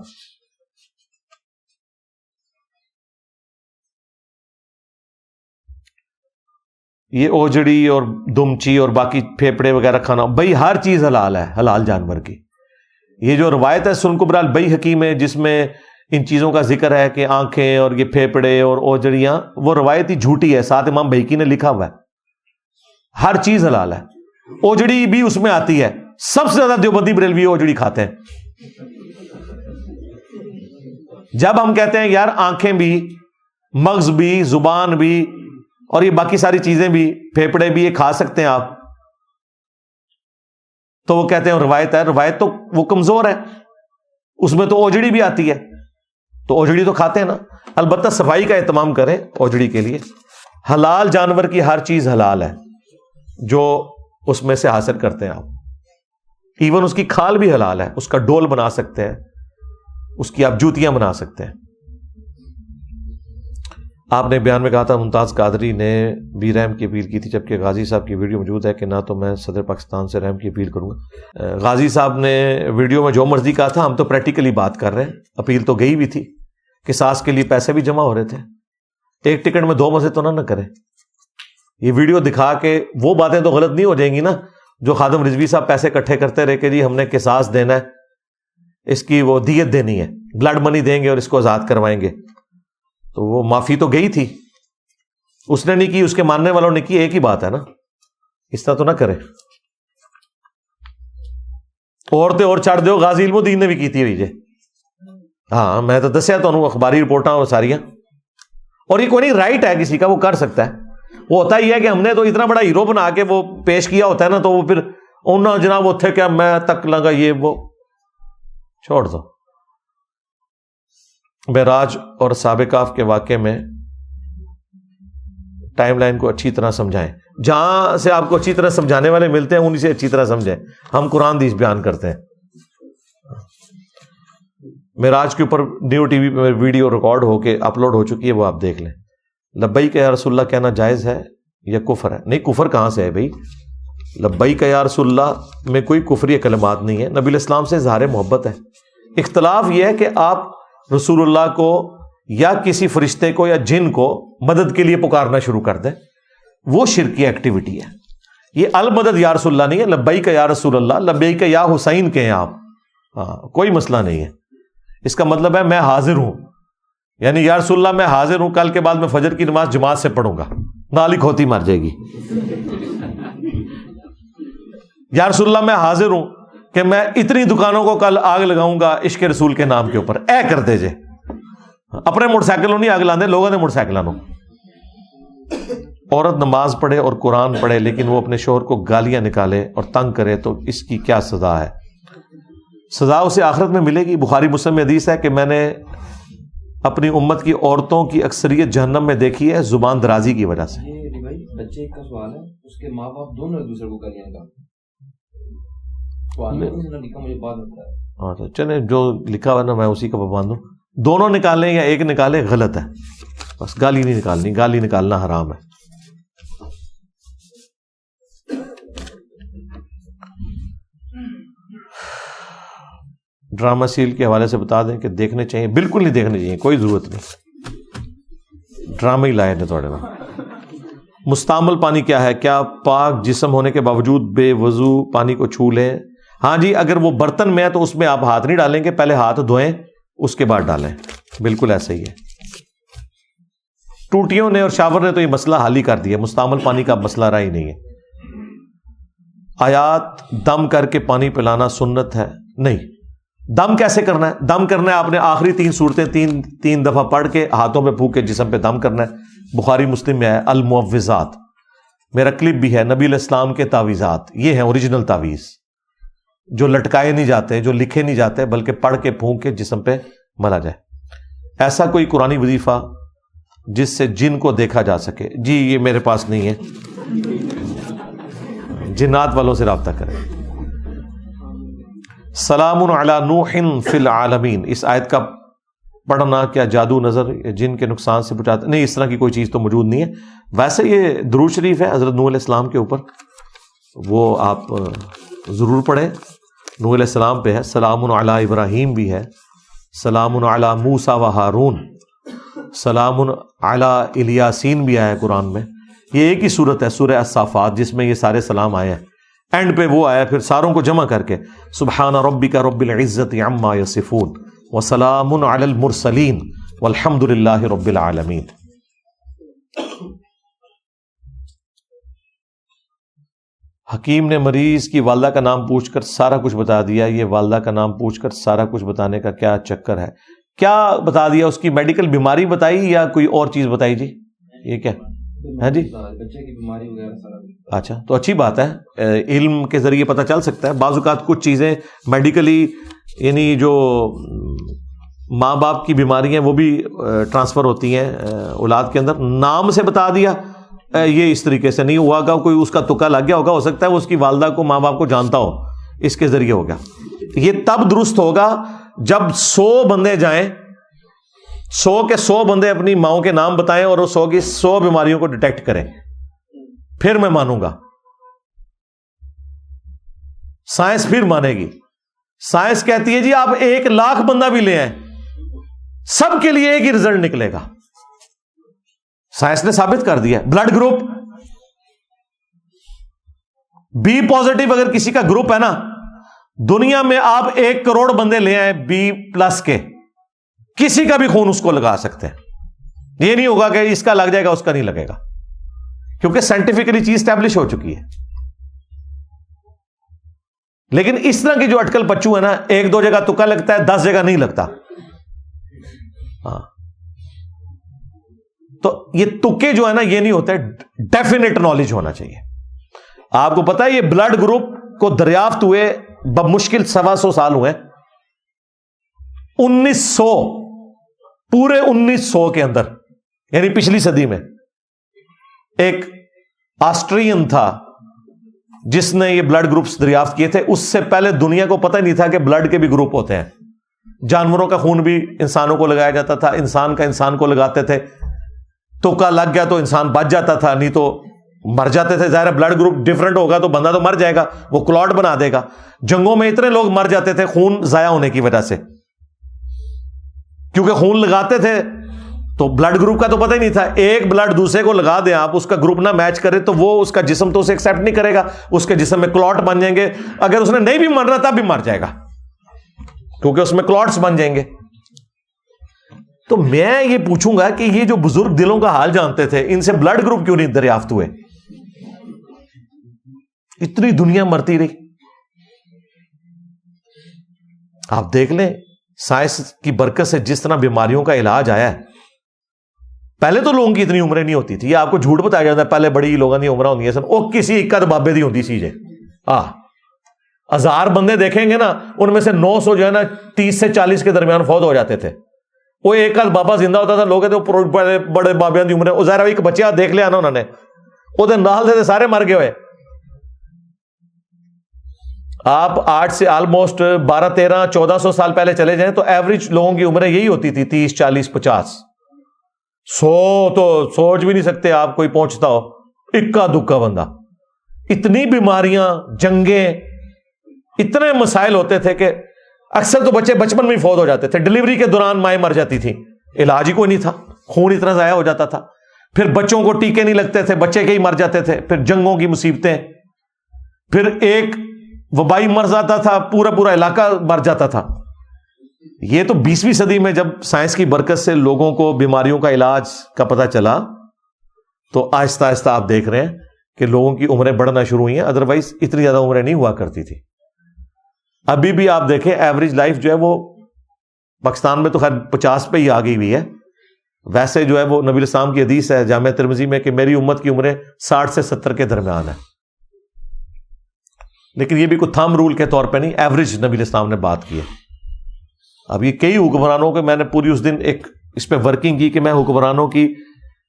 یہ اوجڑی اور دمچی اور باقی پھیپڑے وغیرہ کھانا, بھائی ہر چیز حلال ہے, حلال جانور کی. یہ جو روایت ہے سن کبرا البیہقی میں جس میں ان چیزوں کا ذکر ہے کہ آنکھیں اور یہ پھیپڑے اور اوجڑیاں, وہ روایت ہی جھوٹی ہے. ساتھ امام بیہقی نے لکھا ہوا ہے ہر چیز حلال ہے. اوجڑی بھی اس میں آتی ہے. سب سے زیادہ دیوبندی بریلوی اوجڑی کھاتے ہیں. جب ہم کہتے ہیں یار آنکھیں بھی, مغز بھی, زبان بھی اور یہ باقی ساری چیزیں بھی, پھیپڑے بھی یہ کھا سکتے ہیں آپ, تو وہ کہتے ہیں روایت ہے. روایت تو وہ کمزور ہے, اس میں تو اوجڑی بھی آتی ہے, تو اوجڑی تو کھاتے ہیں نا. البتہ صفائی کا اہتمام کریں اوجڑی کے لیے. حلال جانور کی ہر چیز حلال ہے جو اس میں سے حاصل کرتے ہیں آپ. ایون اس کی کھال بھی حلال ہے, اس کا ڈول بنا سکتے ہیں, اس کی آپ جوتیاں بنا سکتے ہیں. آپ نے بیان میں کہا تھا ممتاز قادری نے بھی رحم کی اپیل کی تھی, جبکہ غازی صاحب کی ویڈیو موجود ہے کہ نہ تو میں صدر پاکستان سے رحم کی اپیل کروں گا. غازی صاحب نے ویڈیو میں جو مرضی کہا تھا, ہم تو پریکٹیکلی بات کر رہے ہیں. اپیل تو گئی بھی تھی, قصاص کے لیے پیسے بھی جمع ہو رہے تھے. ایک ٹکٹ میں 2 مزے تو نہ کریں. یہ ویڈیو دکھا کے وہ باتیں تو غلط نہیں ہو جائیں گی نا جو خادم رضوی صاحب پیسے اکٹھے کرتے رہے کہ جی ہم نے قصاص دینا ہے, اس کی وہ دیت دینی ہے, بلڈ منی دیں گے اور اس کو آزاد کروائیں گے. تو وہ معافی تو گئی تھی, اس نے نہیں کی, اس کے ماننے والوں نے کی. ایک ہی بات ہے نا, اس طرح تو نہ کرے. عورتیں اور چڑھ دو, غازی علم الدین نے بھی کی تھی ویجے. ہاں میں تو دسیا تو اخباری رپورٹاں اور ساریاں. اور یہ کوئی نہیں رائٹ ہے کسی کا, وہ کر سکتا ہے. وہ ہوتا ہی ہے کہ ہم نے تو اتنا بڑا ہیرو بنا کے وہ پیش کیا ہوتا ہے نا, تو وہ پھر انہوں جناب وہ تھے کیا میں تک لگا یہ وہ چھوڑ دو. معراج اور سابقاف کے واقعے میں ٹائم لائن کو اچھی طرح سمجھائیں. جہاں سے آپ کو اچھی طرح سمجھانے والے ملتے ہیں انہیں سے اچھی طرح سمجھیں. ہم قرآن حدیث بیان کرتے ہیں. معراج کے اوپر نیو ٹی وی پہ ویڈیو ریکارڈ ہو کے اپلوڈ ہو چکی ہے, وہ آپ دیکھ لیں. لبیک یا رسول اللہ کہنا جائز ہے یا کفر ہے؟ نہیں, کفر کہاں سے ہے بھائی؟ لبیک یا رسول اللہ میں کوئی کفری کلمات نہیں ہے, نبی علیہ السلام سے اظہار محبت ہے. اختلاف یہ ہے کہ آپ رسول اللہ کو یا کسی فرشتے کو یا جن کو مدد کے لیے پکارنا شروع کر دیں, وہ شرکی ایکٹیویٹی ہے. یہ المدد یا رسول اللہ نہیں ہے, لبیک یا رسول اللہ, لبیک یا حسین کہیں آپ, ہاں کوئی مسئلہ نہیں ہے. اس کا مطلب ہے میں حاضر ہوں, یعنی یا رسول اللہ میں حاضر ہوں, کل کے بعد میں فجر کی نماز جماعت سے پڑھوں گا, نالک ہوتی مر جائے گی. یا رسول اللہ میں حاضر ہوں کہ میں اتنی دکانوں کو کل آگ لگاؤں گا عشق رسول کے نام کے اوپر, اے کر دے جے. اپنے موٹر سائیکلوں نہیں آگ لاندے, لوگوں نے موٹر سائیکلوں. عورت نماز پڑھے اور قرآن پڑھے لیکن وہ اپنے شوہر کو گالیاں نکالے اور تنگ کرے تو اس کی کیا سزا ہے؟ سزا اسے آخرت میں ملے گی. بخاری مسلم میں حدیث ہے کہ میں نے اپنی امت کی عورتوں کی اکثریت جہنم میں دیکھی ہے زبان درازی کی وجہ سے. بچے کا سوال ہے, اس کے ماں باپ دونوں ایک دوسرے کو گالیاں نکالتے ہیں. ہاں چلے جو لکھا ہوا نا میں اسی کا پابند ہوں. دونوں نکالیں یا ایک نکالے غلط ہے, بس گالی نہیں نکالنی, گالی نکالنا حرام ہے. ڈرامہ سیریل کے حوالے سے بتا دیں کہ دیکھنے چاہیے؟ بالکل نہیں دیکھنے چاہیے, کوئی ضرورت نہیں. ڈرامے ہی لائے نے تھوڑے نا. مستعمل پانی کیا ہے؟ کیا پاک جسم ہونے کے باوجود بے وضو پانی کو چھو لیں؟ ہاں جی, اگر وہ برتن میں ہے تو اس میں آپ ہاتھ نہیں ڈالیں گے, پہلے ہاتھ دھوئیں اس کے بعد ڈالیں. بالکل ایسا ہی ہے. ٹوٹیوں نے اور شاور نے تو یہ مسئلہ حل ہی کر دیا, مستعمل پانی کا مسئلہ رہا ہی نہیں ہے. آیات دم کر کے پانی پلانا سنت ہے؟ نہیں. دم کیسے کرنا ہے؟ دم کرنا ہے آپ نے آخری 3 صورتیں تین دفعہ پڑھ کے ہاتھوں پہ پھونک کے جسم پہ دم کرنا ہے. بخاری مسلم میں ہے المعوذات, میرا کلپ بھی ہے, نبی علیہ السلام کے تعویذات. یہ ہیں اوریجنل تعویذ جو لٹکائے نہیں جاتے, جو لکھے نہیں جاتے, بلکہ پڑھ کے پھونک کے جسم پہ ملا جائے. ایسا کوئی قرآنی وظیفہ جس سے جن کو دیکھا جا سکے؟ جی یہ میرے پاس نہیں ہے, جنات والوں سے رابطہ کریں. سلام علی نوح فی العالمین, اس آیت کا پڑھنا کیا جادو نظر جن کے نقصان سے بچاتا؟ نہیں, اس طرح کی کوئی چیز تو موجود نہیں ہے. ویسے یہ درود شریف ہے حضرت نوح علیہ السلام کے اوپر, وہ آپ ضرور پڑھیں. نوح علیہ السلام پہ ہے. سلام علی ابراہیم بھی ہے, سلام علی موسیٰ و ہارون, سلام علی الیاسین بھی آیا ہے قرآن میں. یہ ایک ہی صورت ہے سورہ الصافات جس میں یہ سارے سلام آئے ہیں. اینڈ پہ وہ آیا پھر ساروں کو جمع کر کے سبحان ربک رب العزت عما یصفون وسلام علی المرسلین والحمد للہ رب العالمین. حکیم نے مریض کی والدہ کا نام پوچھ کر سارا کچھ بتا دیا. یہ والدہ کا نام پوچھ کر سارا کچھ بتانے کا کیا چکر ہے؟ کیا بتا دیا؟ اس کی میڈیکل بیماری بتائی یا کوئی اور چیز بتائی؟ جی یہ کیا ہے جی. بچے کی بیماری وغیرہ سارا. اچھا تو اچھی بات ہے, علم کے ذریعے پتہ چل سکتا ہے. بعض اوقات کچھ چیزیں میڈیکلی یعنی جو ماں باپ کی بیماری ہیں وہ بھی ٹرانسفر ہوتی ہیں اولاد کے اندر. نام سے بتا دیا یہ اس طریقے سے نہیں ہوا گا, کوئی اس کا تکا لگ گیا ہوگا, ہو سکتا ہے وہ اس کی والدہ کو ماں باپ کو جانتا ہو, اس کے ذریعے ہو گیا. یہ تب درست ہوگا جب 100 بندے جائیں, 100 کے 100 بندے اپنی ماؤں کے نام بتائیں اور وہ 100 کی 100 بیماریوں کو ڈیٹیکٹ کریں, پھر میں مانوں گا. سائنس پھر مانے گی. سائنس کہتی ہے جی آپ 1,00,000 بندہ بھی لے آئیں, سب کے لیے ایک ہی رزلٹ نکلے گا. سائنس نے ثابت کر دیا. بلڈ گروپ بی پازیٹو اگر کسی کا گروپ ہے نا, دنیا میں آپ 1 کروڑ بندے لے آئیں بی پلس کے, کسی کا بھی خون اس کو لگا سکتے ہیں. یہ نہیں ہوگا کہ اس کا لگ جائے گا اس کا نہیں لگے گا, کیونکہ سائنٹیفکلی چیز اسٹیبلش ہو چکی ہے. لیکن اس طرح کی جو اٹکل پچو ہے نا, 1-2 جگہ تکا لگتا ہے, 10 جگہ نہیں لگتا. ہاں تو یہ تکے جو ہے نا یہ نہیں ہوتے, ڈیفینیٹ نالج ہونا چاہیے. آپ کو پتا ہے یہ بلڈ گروپ کو دریافت ہوئے بمشکل 125 سال ہوئے. 1900 پورے 1900 کے اندر, یعنی پچھلی صدی میں ایک آسٹرین تھا جس نے یہ بلڈ گروپس دریافت کیے تھے. اس سے پہلے دنیا کو پتہ نہیں تھا کہ بلڈ کے بھی گروپ ہوتے ہیں. جانوروں کا خون بھی انسانوں کو لگایا جاتا تھا, انسان کا انسان کو لگاتے تھے. توکا لگ گیا تو انسان بچ جاتا تھا, نہیں تو مر جاتے تھے. ظاہر بلڈ گروپ ڈفرنٹ ہوگا تو بندہ تو مر جائے گا, وہ کلوٹ بنا دے گا. جنگوں میں اتنے لوگ مر جاتے تھے خون ضائع ہونے کی وجہ سے, کیونکہ خون لگاتے تھے تو بلڈ گروپ کا تو پتہ ہی نہیں تھا. ایک بلڈ دوسرے کو لگا دیں آپ, اس کا گروپ نہ میچ کرے تو وہ اس کا جسم تو اسے ایکسیپٹ نہیں کرے گا, اس کے جسم میں کلوٹ بن جائیں گے. اگر اس نے نہیں بھی مرنا تب بھی مر جائے گا, کیونکہ اس میں کلوٹس بن جائیں گے. تو میں یہ پوچھوں گا کہ یہ جو بزرگ دلوں کا حال جانتے تھے, ان سے بلڈ گروپ کیوں نہیں دریافت ہوئے؟ اتنی دنیا مرتی رہی. آپ دیکھ لیں سائنس کی برکت سے جس طرح بیماریوں کا علاج آیا ہے. پہلے تو لوگوں کی اتنی عمریں نہیں ہوتی تھی, یہ آپ کو جھوٹ بتایا جاتا ہے پہلے بڑی لوگوں کی عمریں ہوتی ہیں سن, وہ کسی اکد بابے دی ہوتی چیزیں. 1000 بندے دیکھیں گے نا, ان میں سے 900 جو ہے نا 30 سے 40 کے درمیان فوت ہو جاتے تھے. وہ ایک آدھ بابا زندہ ہوتا تھا, لوگ بڑے بابیاں دی عمریں. ظاہر ایک بچہ دیکھ لیا نا انہوں نے, وہ نال تھے سارے مر گئے ہوئے. آپ 8 سے آلموسٹ 12, 13, 1400 سال پہلے چلے جائیں تو ایوریج لوگوں کی عمریں یہی ہوتی تھی 30, 40, 50. 100 تو سوچ بھی نہیں سکتے آپ کوئی پہنچتا ہو, اکا دکا بندہ. اتنی بیماریاں, جنگیں, اتنے مسائل ہوتے تھے کہ اکثر تو بچے بچپن میں ہی فوت ہو جاتے تھے. ڈلیوری کے دوران مائیں مر جاتی تھی, علاج ہی کوئی نہیں تھا, خون اتنا ضائع ہو جاتا تھا. پھر بچوں کو ٹیکے نہیں لگتے تھے, بچے کے ہی مر جاتے تھے. پھر جنگوں کی مصیبتیں, پھر ایک وبائی مرض آتا تھا, پورا علاقہ مر جاتا تھا. یہ تو 20ویں صدی میں جب سائنس کی برکت سے لوگوں کو بیماریوں کا علاج کا پتہ چلا تو آہستہ آہستہ آپ دیکھ رہے ہیں کہ لوگوں کی عمریں بڑھنا شروع ہوئی ہیں. ادروائز اتنی زیادہ عمریں نہیں ہوا کرتی تھی. ابھی بھی آپ دیکھیں ایوریج لائف جو ہے وہ پاکستان میں تو خیر 50 پہ ہی آ گئی ہوئی ہے. ویسے جو ہے وہ نبی الاسلام کی حدیث ہے جامع ترمذی میں کہ میری امت کی عمریں 60 سے 70 کے درمیان ہے. لیکن یہ بھی کوئی تھم رول کے طور پہ نہیں, ایوریج نبی الاسلام نے بات کی ہے. اب یہ کئی حکمرانوں کے میں نے پوری اس دن ایک اس پہ ورکنگ کی کہ میں حکمرانوں کی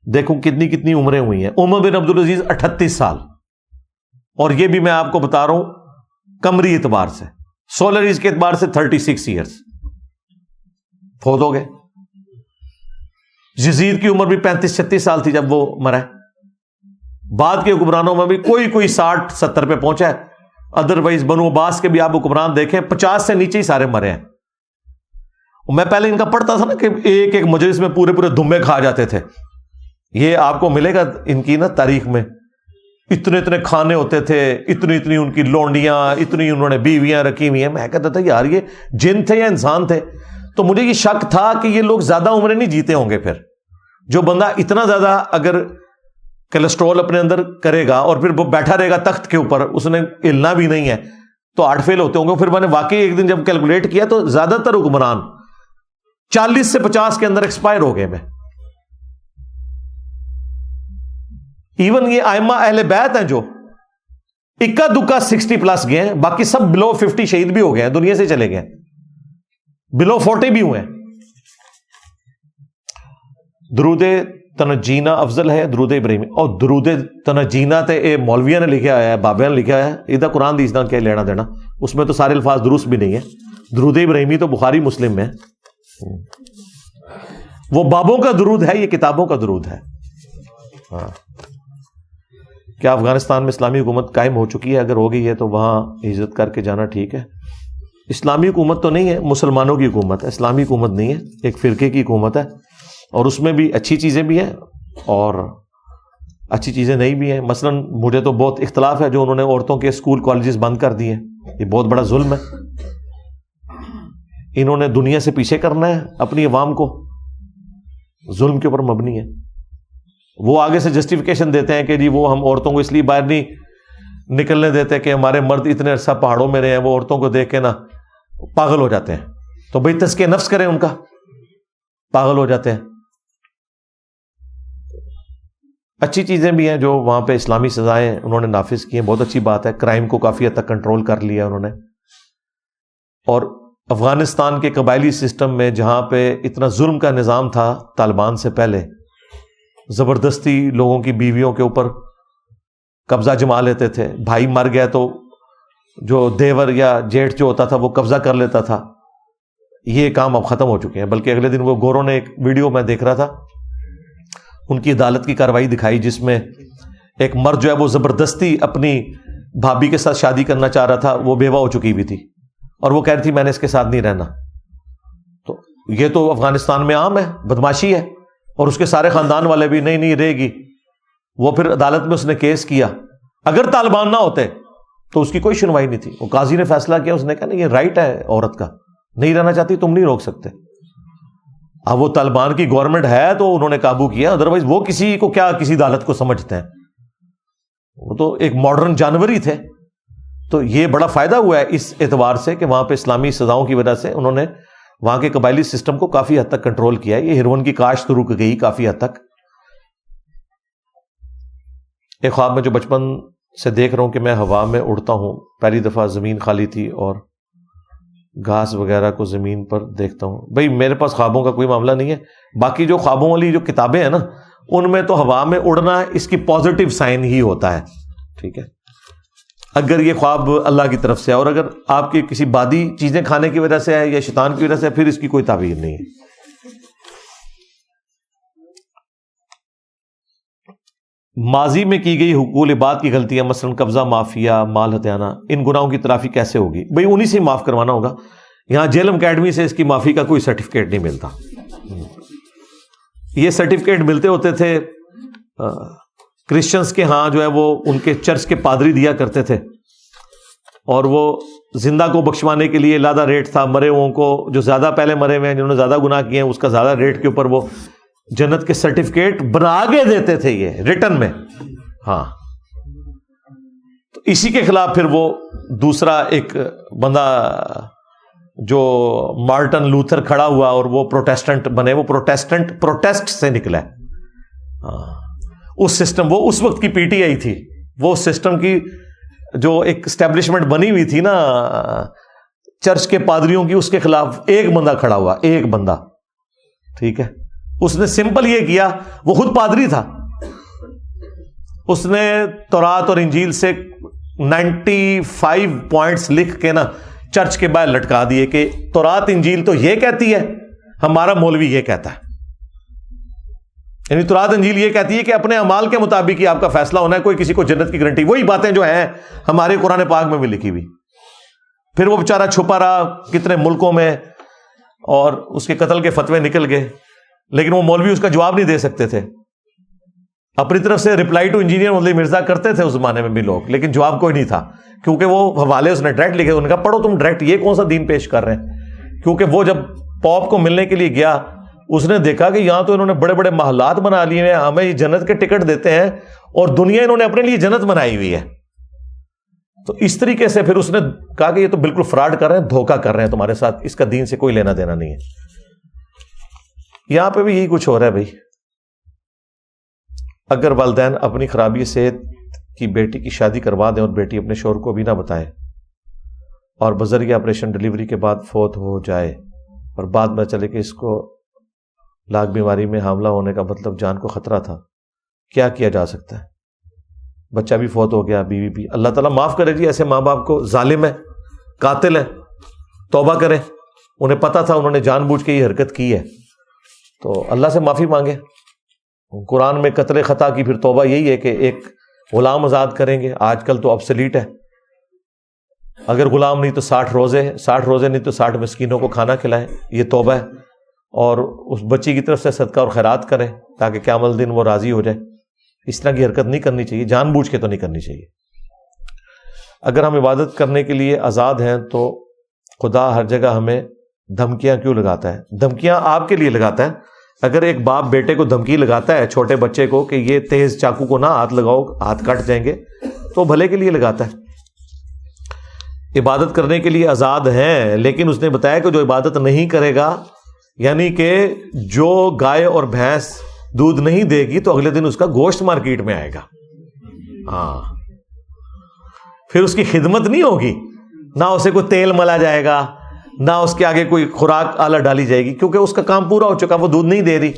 دیکھوں کتنی عمریں ہوئی ہیں. عمر بن عبدالعزیز 38 سال, اور یہ بھی میں آپ کو بتا رہا ہوں قمری اعتبار سے, سولر ایج کے اعتبار سے 36 ایئرس فوت ہو گئے. یزید کی عمر بھی 35-36 سال تھی جب وہ مرا. بعد کے حکمرانوں میں بھی کوئی 60-70 پہ پہنچا ہے. ادروائز بنو عباس کے بھی آپ حکمران دیکھیں 50 سے نیچے ہی سارے مرے ہیں. میں پہلے ان کا پڑھتا تھا نا کہ ایک مجلس میں پورے دمبے کھا جاتے تھے. یہ آپ کو ملے گا ان کی نا تاریخ میں, اتنے کھانے ہوتے تھے, اتنی ان کی لونڈیاں, اتنی انہوں نے بیویاں رکھی ہوئی ہیں. میں کہتا تھا یار یہ جن تھے یا انسان تھے؟ تو مجھے یہ شک تھا کہ یہ لوگ زیادہ عمریں نہیں جیتے ہوں گے. پھر جو بندہ اتنا زیادہ اگر کولیسٹرول اپنے اندر کرے گا اور پھر وہ بیٹھا رہے گا تخت کے اوپر, اس نے ہلنا بھی نہیں ہے, تو ہارٹ فیل ہوتے ہوں گے. پھر میں نے واقعی ایک دن جب کیلکولیٹ کیا تو زیادہ تر حکمران 40 سے 50 کے اندر ایکسپائر ہو گئے. میں ایون یہ ائمہ اہل بیت ہیں جو اکا دکا 60+ گئے ہیں، باقی سب بلو 50 شہید بھی ہو گئے ہیں، دنیا سے چلے گئے، بلو 40 بھی ہوئے ہیں۔ درود تنجینا افضل ہے درود ابراہیمی، اور درود تنجینا تے اے مولویاں نے لکھا آیا ہے، بابیاں نے لکھا ہے، ادھر قرآن دی ازدان کیا لینا دینا، اس میں تو سارے الفاظ درست بھی نہیں ہے۔ درود ابراہیمی تو بخاری مسلم میں، وہ بابوں کا درود ہے، یہ کتابوں کا درود ہے۔ ہاں، کیا افغانستان میں اسلامی حکومت قائم ہو چکی ہے؟ اگر ہو گئی ہے تو وہاں ہجرت کر کے جانا ٹھیک ہے۔ اسلامی حکومت تو نہیں ہے، مسلمانوں کی حکومت ہے، اسلامی حکومت نہیں ہے، ایک فرقے کی حکومت ہے، اور اس میں بھی اچھی چیزیں بھی ہیں اور اچھی چیزیں نہیں بھی ہیں۔ مثلا مجھے تو بہت اختلاف ہے جو انہوں نے عورتوں کے اسکول کالجز بند کر دیے، یہ بہت بڑا ظلم ہے۔ انہوں نے دنیا سے پیچھے کرنا ہے اپنی عوام کو، ظلم کے اوپر مبنی ہے۔ وہ آگے سے جسٹیفیکیشن دیتے ہیں کہ جی وہ ہم عورتوں کو اس لیے باہر نہیں نکلنے دیتے کہ ہمارے مرد اتنے عرصہ پہاڑوں میں رہے ہیں، وہ عورتوں کو دیکھ کے نا پاگل ہو جاتے ہیں۔ تو بھئی تزکیہ نفس کریں ان کا، پاگل ہو جاتے ہیں۔ اچھی چیزیں بھی ہیں جو وہاں پہ اسلامی سزائیں انہوں نے نافذ کی ہیں، بہت اچھی بات ہے۔ کرائم کو کافی حد تک کنٹرول کر لیا انہوں نے، اور افغانستان کے قبائلی سسٹم میں جہاں پہ اتنا ظلم کا نظام تھا طالبان سے پہلے، زبردستی لوگوں کی بیویوں کے اوپر قبضہ جما لیتے تھے، بھائی مر گیا تو جو دیور یا جیٹھ جو ہوتا تھا وہ قبضہ کر لیتا تھا، یہ کام اب ختم ہو چکے ہیں۔ بلکہ اگلے دن وہ گوروں نے ایک ویڈیو میں دیکھ رہا تھا، ان کی عدالت کی کارروائی دکھائی جس میں ایک مرد جو ہے وہ زبردستی اپنی بھابھی کے ساتھ شادی کرنا چاہ رہا تھا، وہ بیوہ ہو چکی بھی تھی، اور وہ کہہ رہی تھی میں نے اس کے ساتھ نہیں رہنا۔ تو یہ تو افغانستان میں عام ہے، بدماشی ہے، اور اس کے سارے خاندان والے بھی نہیں رہے گی۔ وہ پھر عدالت میں اس نے کیس کیا، اگر طالبان نہ ہوتے تو اس کی کوئی سنوائی نہیں تھی۔ وہ قاضی نے فیصلہ کیا، اس نے کہا نہیں یہ رائٹ ہے عورت کا، نہیں رہنا چاہتی تم نہیں روک سکتے۔ اب وہ طالبان کی گورنمنٹ ہے تو انہوں نے قابو کیا، ادروائز وہ کسی کو کیا کسی عدالت کو سمجھتے ہیں، وہ تو ایک ماڈرن جانور ہی تھے۔ تو یہ بڑا فائدہ ہوا ہے اس اعتبار سے کہ وہاں پہ اسلامی سزاؤں کی وجہ سے انہوں نے وہاں کے قبائلی سسٹم کو کافی حد تک کنٹرول کیا ہے۔ یہ ہیروئن کی کاشت رک گئی کافی حد تک۔ ایک خواب میں جو بچپن سے دیکھ رہا ہوں کہ میں ہوا میں اڑتا ہوں، پہلی دفعہ زمین خالی تھی اور گھاس وغیرہ کو زمین پر دیکھتا ہوں۔ بھئی میرے پاس خوابوں کا کوئی معاملہ نہیں ہے، باقی جو خوابوں والی جو کتابیں ہیں نا ان میں تو ہوا میں اڑنا اس کی پازیٹیو سائن ہی ہوتا ہے، ٹھیک ہے، اگر یہ خواب اللہ کی طرف سے ہے۔ اور اگر آپ کی کسی بادی چیزیں کھانے کی وجہ سے ہے یا شیطان کی وجہ سے ہے، پھر اس کی کوئی تعبیر نہیں ہے۔ ماضی میں کی گئی حقوق العباد کی غلطیاں، مثلا قبضہ، مافیا، مال ہتھیانا، ان گناہوں کی تلافی کیسے ہوگی؟ بھئی انہی سے معاف کروانا ہوگا۔ یہاں جیلم اکیڈمی سے اس کی معافی کا کوئی سرٹیفکیٹ نہیں ملتا۔ یہ سرٹیفکیٹ ملتے ہوتے تھے کرسچنز کے ہاں جو ہے وہ ان کے چرچ کے پادری دیا کرتے تھے، اور وہ زندہ کو بخشوانے کے لیے زیادہ ریٹ تھا، مرے ہوئوں کو جو زیادہ پہلے مرے ہوئے ہیں جنہوں نے زیادہ گناہ کیے ہیں اس کا زیادہ ریٹ کے اوپر وہ جنت کے سرٹیفکیٹ بنا کے دیتے تھے، یہ ریٹن میں۔ ہاں، تو اسی کے خلاف پھر وہ دوسرا ایک بندہ جو مارٹن لوتھر کھڑا ہوا اور وہ پروٹیسٹنٹ بنے، وہ پروٹیسٹ سے نکلا ہے۔ ہاں، اس سسٹم، وہ اس وقت کی پی ٹی آئی تھی، وہ سسٹم کی جو ایک اسٹیبلشمنٹ بنی ہوئی تھی نا چرچ کے پادریوں کی، اس کے خلاف ایک بندہ کھڑا ہوا، ایک بندہ، ٹھیک ہے۔ اس نے سمپل یہ کیا، وہ خود پادری تھا، اس نے تورات اور انجیل سے 95 پوائنٹس لکھ کے نا چرچ کے باہر لٹکا دیے کہ تورات انجیل تو یہ کہتی ہے، ہمارا مولوی یہ کہتا ہے۔ یعنی تورات انجیل یہ کہتی ہے کہ اپنے اعمال کے مطابق ہی آپ کا فیصلہ ہونا ہے، کوئی کسی کو جنت کی گارنٹی، وہی باتیں جو ہیں ہمارے قرآن پاک میں بھی لکھی ہوئی۔ پھر وہ بیچارہ چھپا رہا کتنے ملکوں میں، اور اس کے قتل کے فتوے نکل گئے، لیکن وہ مولوی اس کا جواب نہیں دے سکتے تھے۔ اپنی طرف سے رپلائی ٹو انجینئر مولوی مرزا کرتے تھے اس زمانے میں بھی لوگ، لیکن جواب کوئی نہیں تھا، کیونکہ وہ حوالے اس نے ڈائریکٹ لکھے، انہوں نے کہا پڑھو تم ڈائریکٹ، یہ کون سا دین پیش کر رہے ہیں؟ کیونکہ وہ جب پوپ کو ملنے کے لیے گیا، اس نے دیکھا کہ یہاں تو انہوں نے بڑے بڑے محلات بنا لیے ہیں، ہمیں یہ جنت کے ٹکٹ دیتے ہیں، اور دنیا انہوں نے اپنے لیے جنت بنائی ہوئی ہے۔ تو اس طریقے سے پھر اس نے کہا کہ یہ تو بالکل فراڈ کر رہے ہیں، دھوکہ کر رہے ہیں تمہارے ساتھ، اس کا دین سے کوئی لینا دینا نہیں ہے۔ یہاں پہ بھی یہی کچھ ہو رہا ہے بھائی۔ اگر والدین اپنی خرابی صحت کی بیٹی کی شادی کروا دیں اور بیٹی اپنے شوہر کو بھی نہ بتائے اور بذریعہ آپریشن ڈلیوری کے بعد فوت ہو جائے اور بعد میں چلے کہ اس کو لاگ بیماری میں حاملہ ہونے کا مطلب جان کو خطرہ تھا، کیا کیا جا سکتا ہے؟ بچہ بھی فوت ہو گیا، بیوی بھی، اللہ تعالیٰ معاف کرے جی ایسے ماں باپ کو، ظالم ہے، قاتل ہے، توبہ کریں، انہیں پتا تھا، انہوں نے جان بوجھ کے یہ حرکت کی ہے تو اللہ سے معافی مانگے۔ قرآن میں قتل خطا کی پھر توبہ یہی ہے کہ ایک غلام آزاد کریں گے، آج کل تو ابسلیٹ ہے، اگر غلام نہیں تو 60 روزے نہیں تو 60 مسکینوں کو کھانا کھلائیں، یہ توبہ ہے، اور اس بچی کی طرف سے صدقہ اور خیرات کریں تاکہ قیامت دن وہ راضی ہو جائے۔ اس طرح کی حرکت نہیں کرنی چاہیے، جان بوجھ کے تو نہیں کرنی چاہیے۔ اگر ہم عبادت کرنے کے لیے آزاد ہیں تو خدا ہر جگہ ہمیں دھمکیاں کیوں لگاتا ہے؟ دھمکیاں آپ کے لیے لگاتا ہے۔ اگر ایک باپ بیٹے کو دھمکی لگاتا ہے، چھوٹے بچے کو، کہ یہ تیز چاقو کو نہ ہاتھ لگاؤ، ہاتھ کٹ جائیں گے، تو بھلے کے لیے لگاتا ہے۔ عبادت کرنے کے لیے آزاد ہیں، لیکن اس نے بتایا کہ جو عبادت نہیں کرے گا، یعنی کہ جو گائے اور بھینس دودھ نہیں دے گی تو اگلے دن اس کا گوشت مارکیٹ میں آئے گا، ہاں، پھر اس کی خدمت نہیں ہوگی، نہ اسے کوئی تیل ملا جائے گا، نہ اس کے آگے کوئی خوراک آلہ ڈالی جائے گی، کیونکہ اس کا کام پورا ہو چکا، وہ دودھ نہیں دے رہی،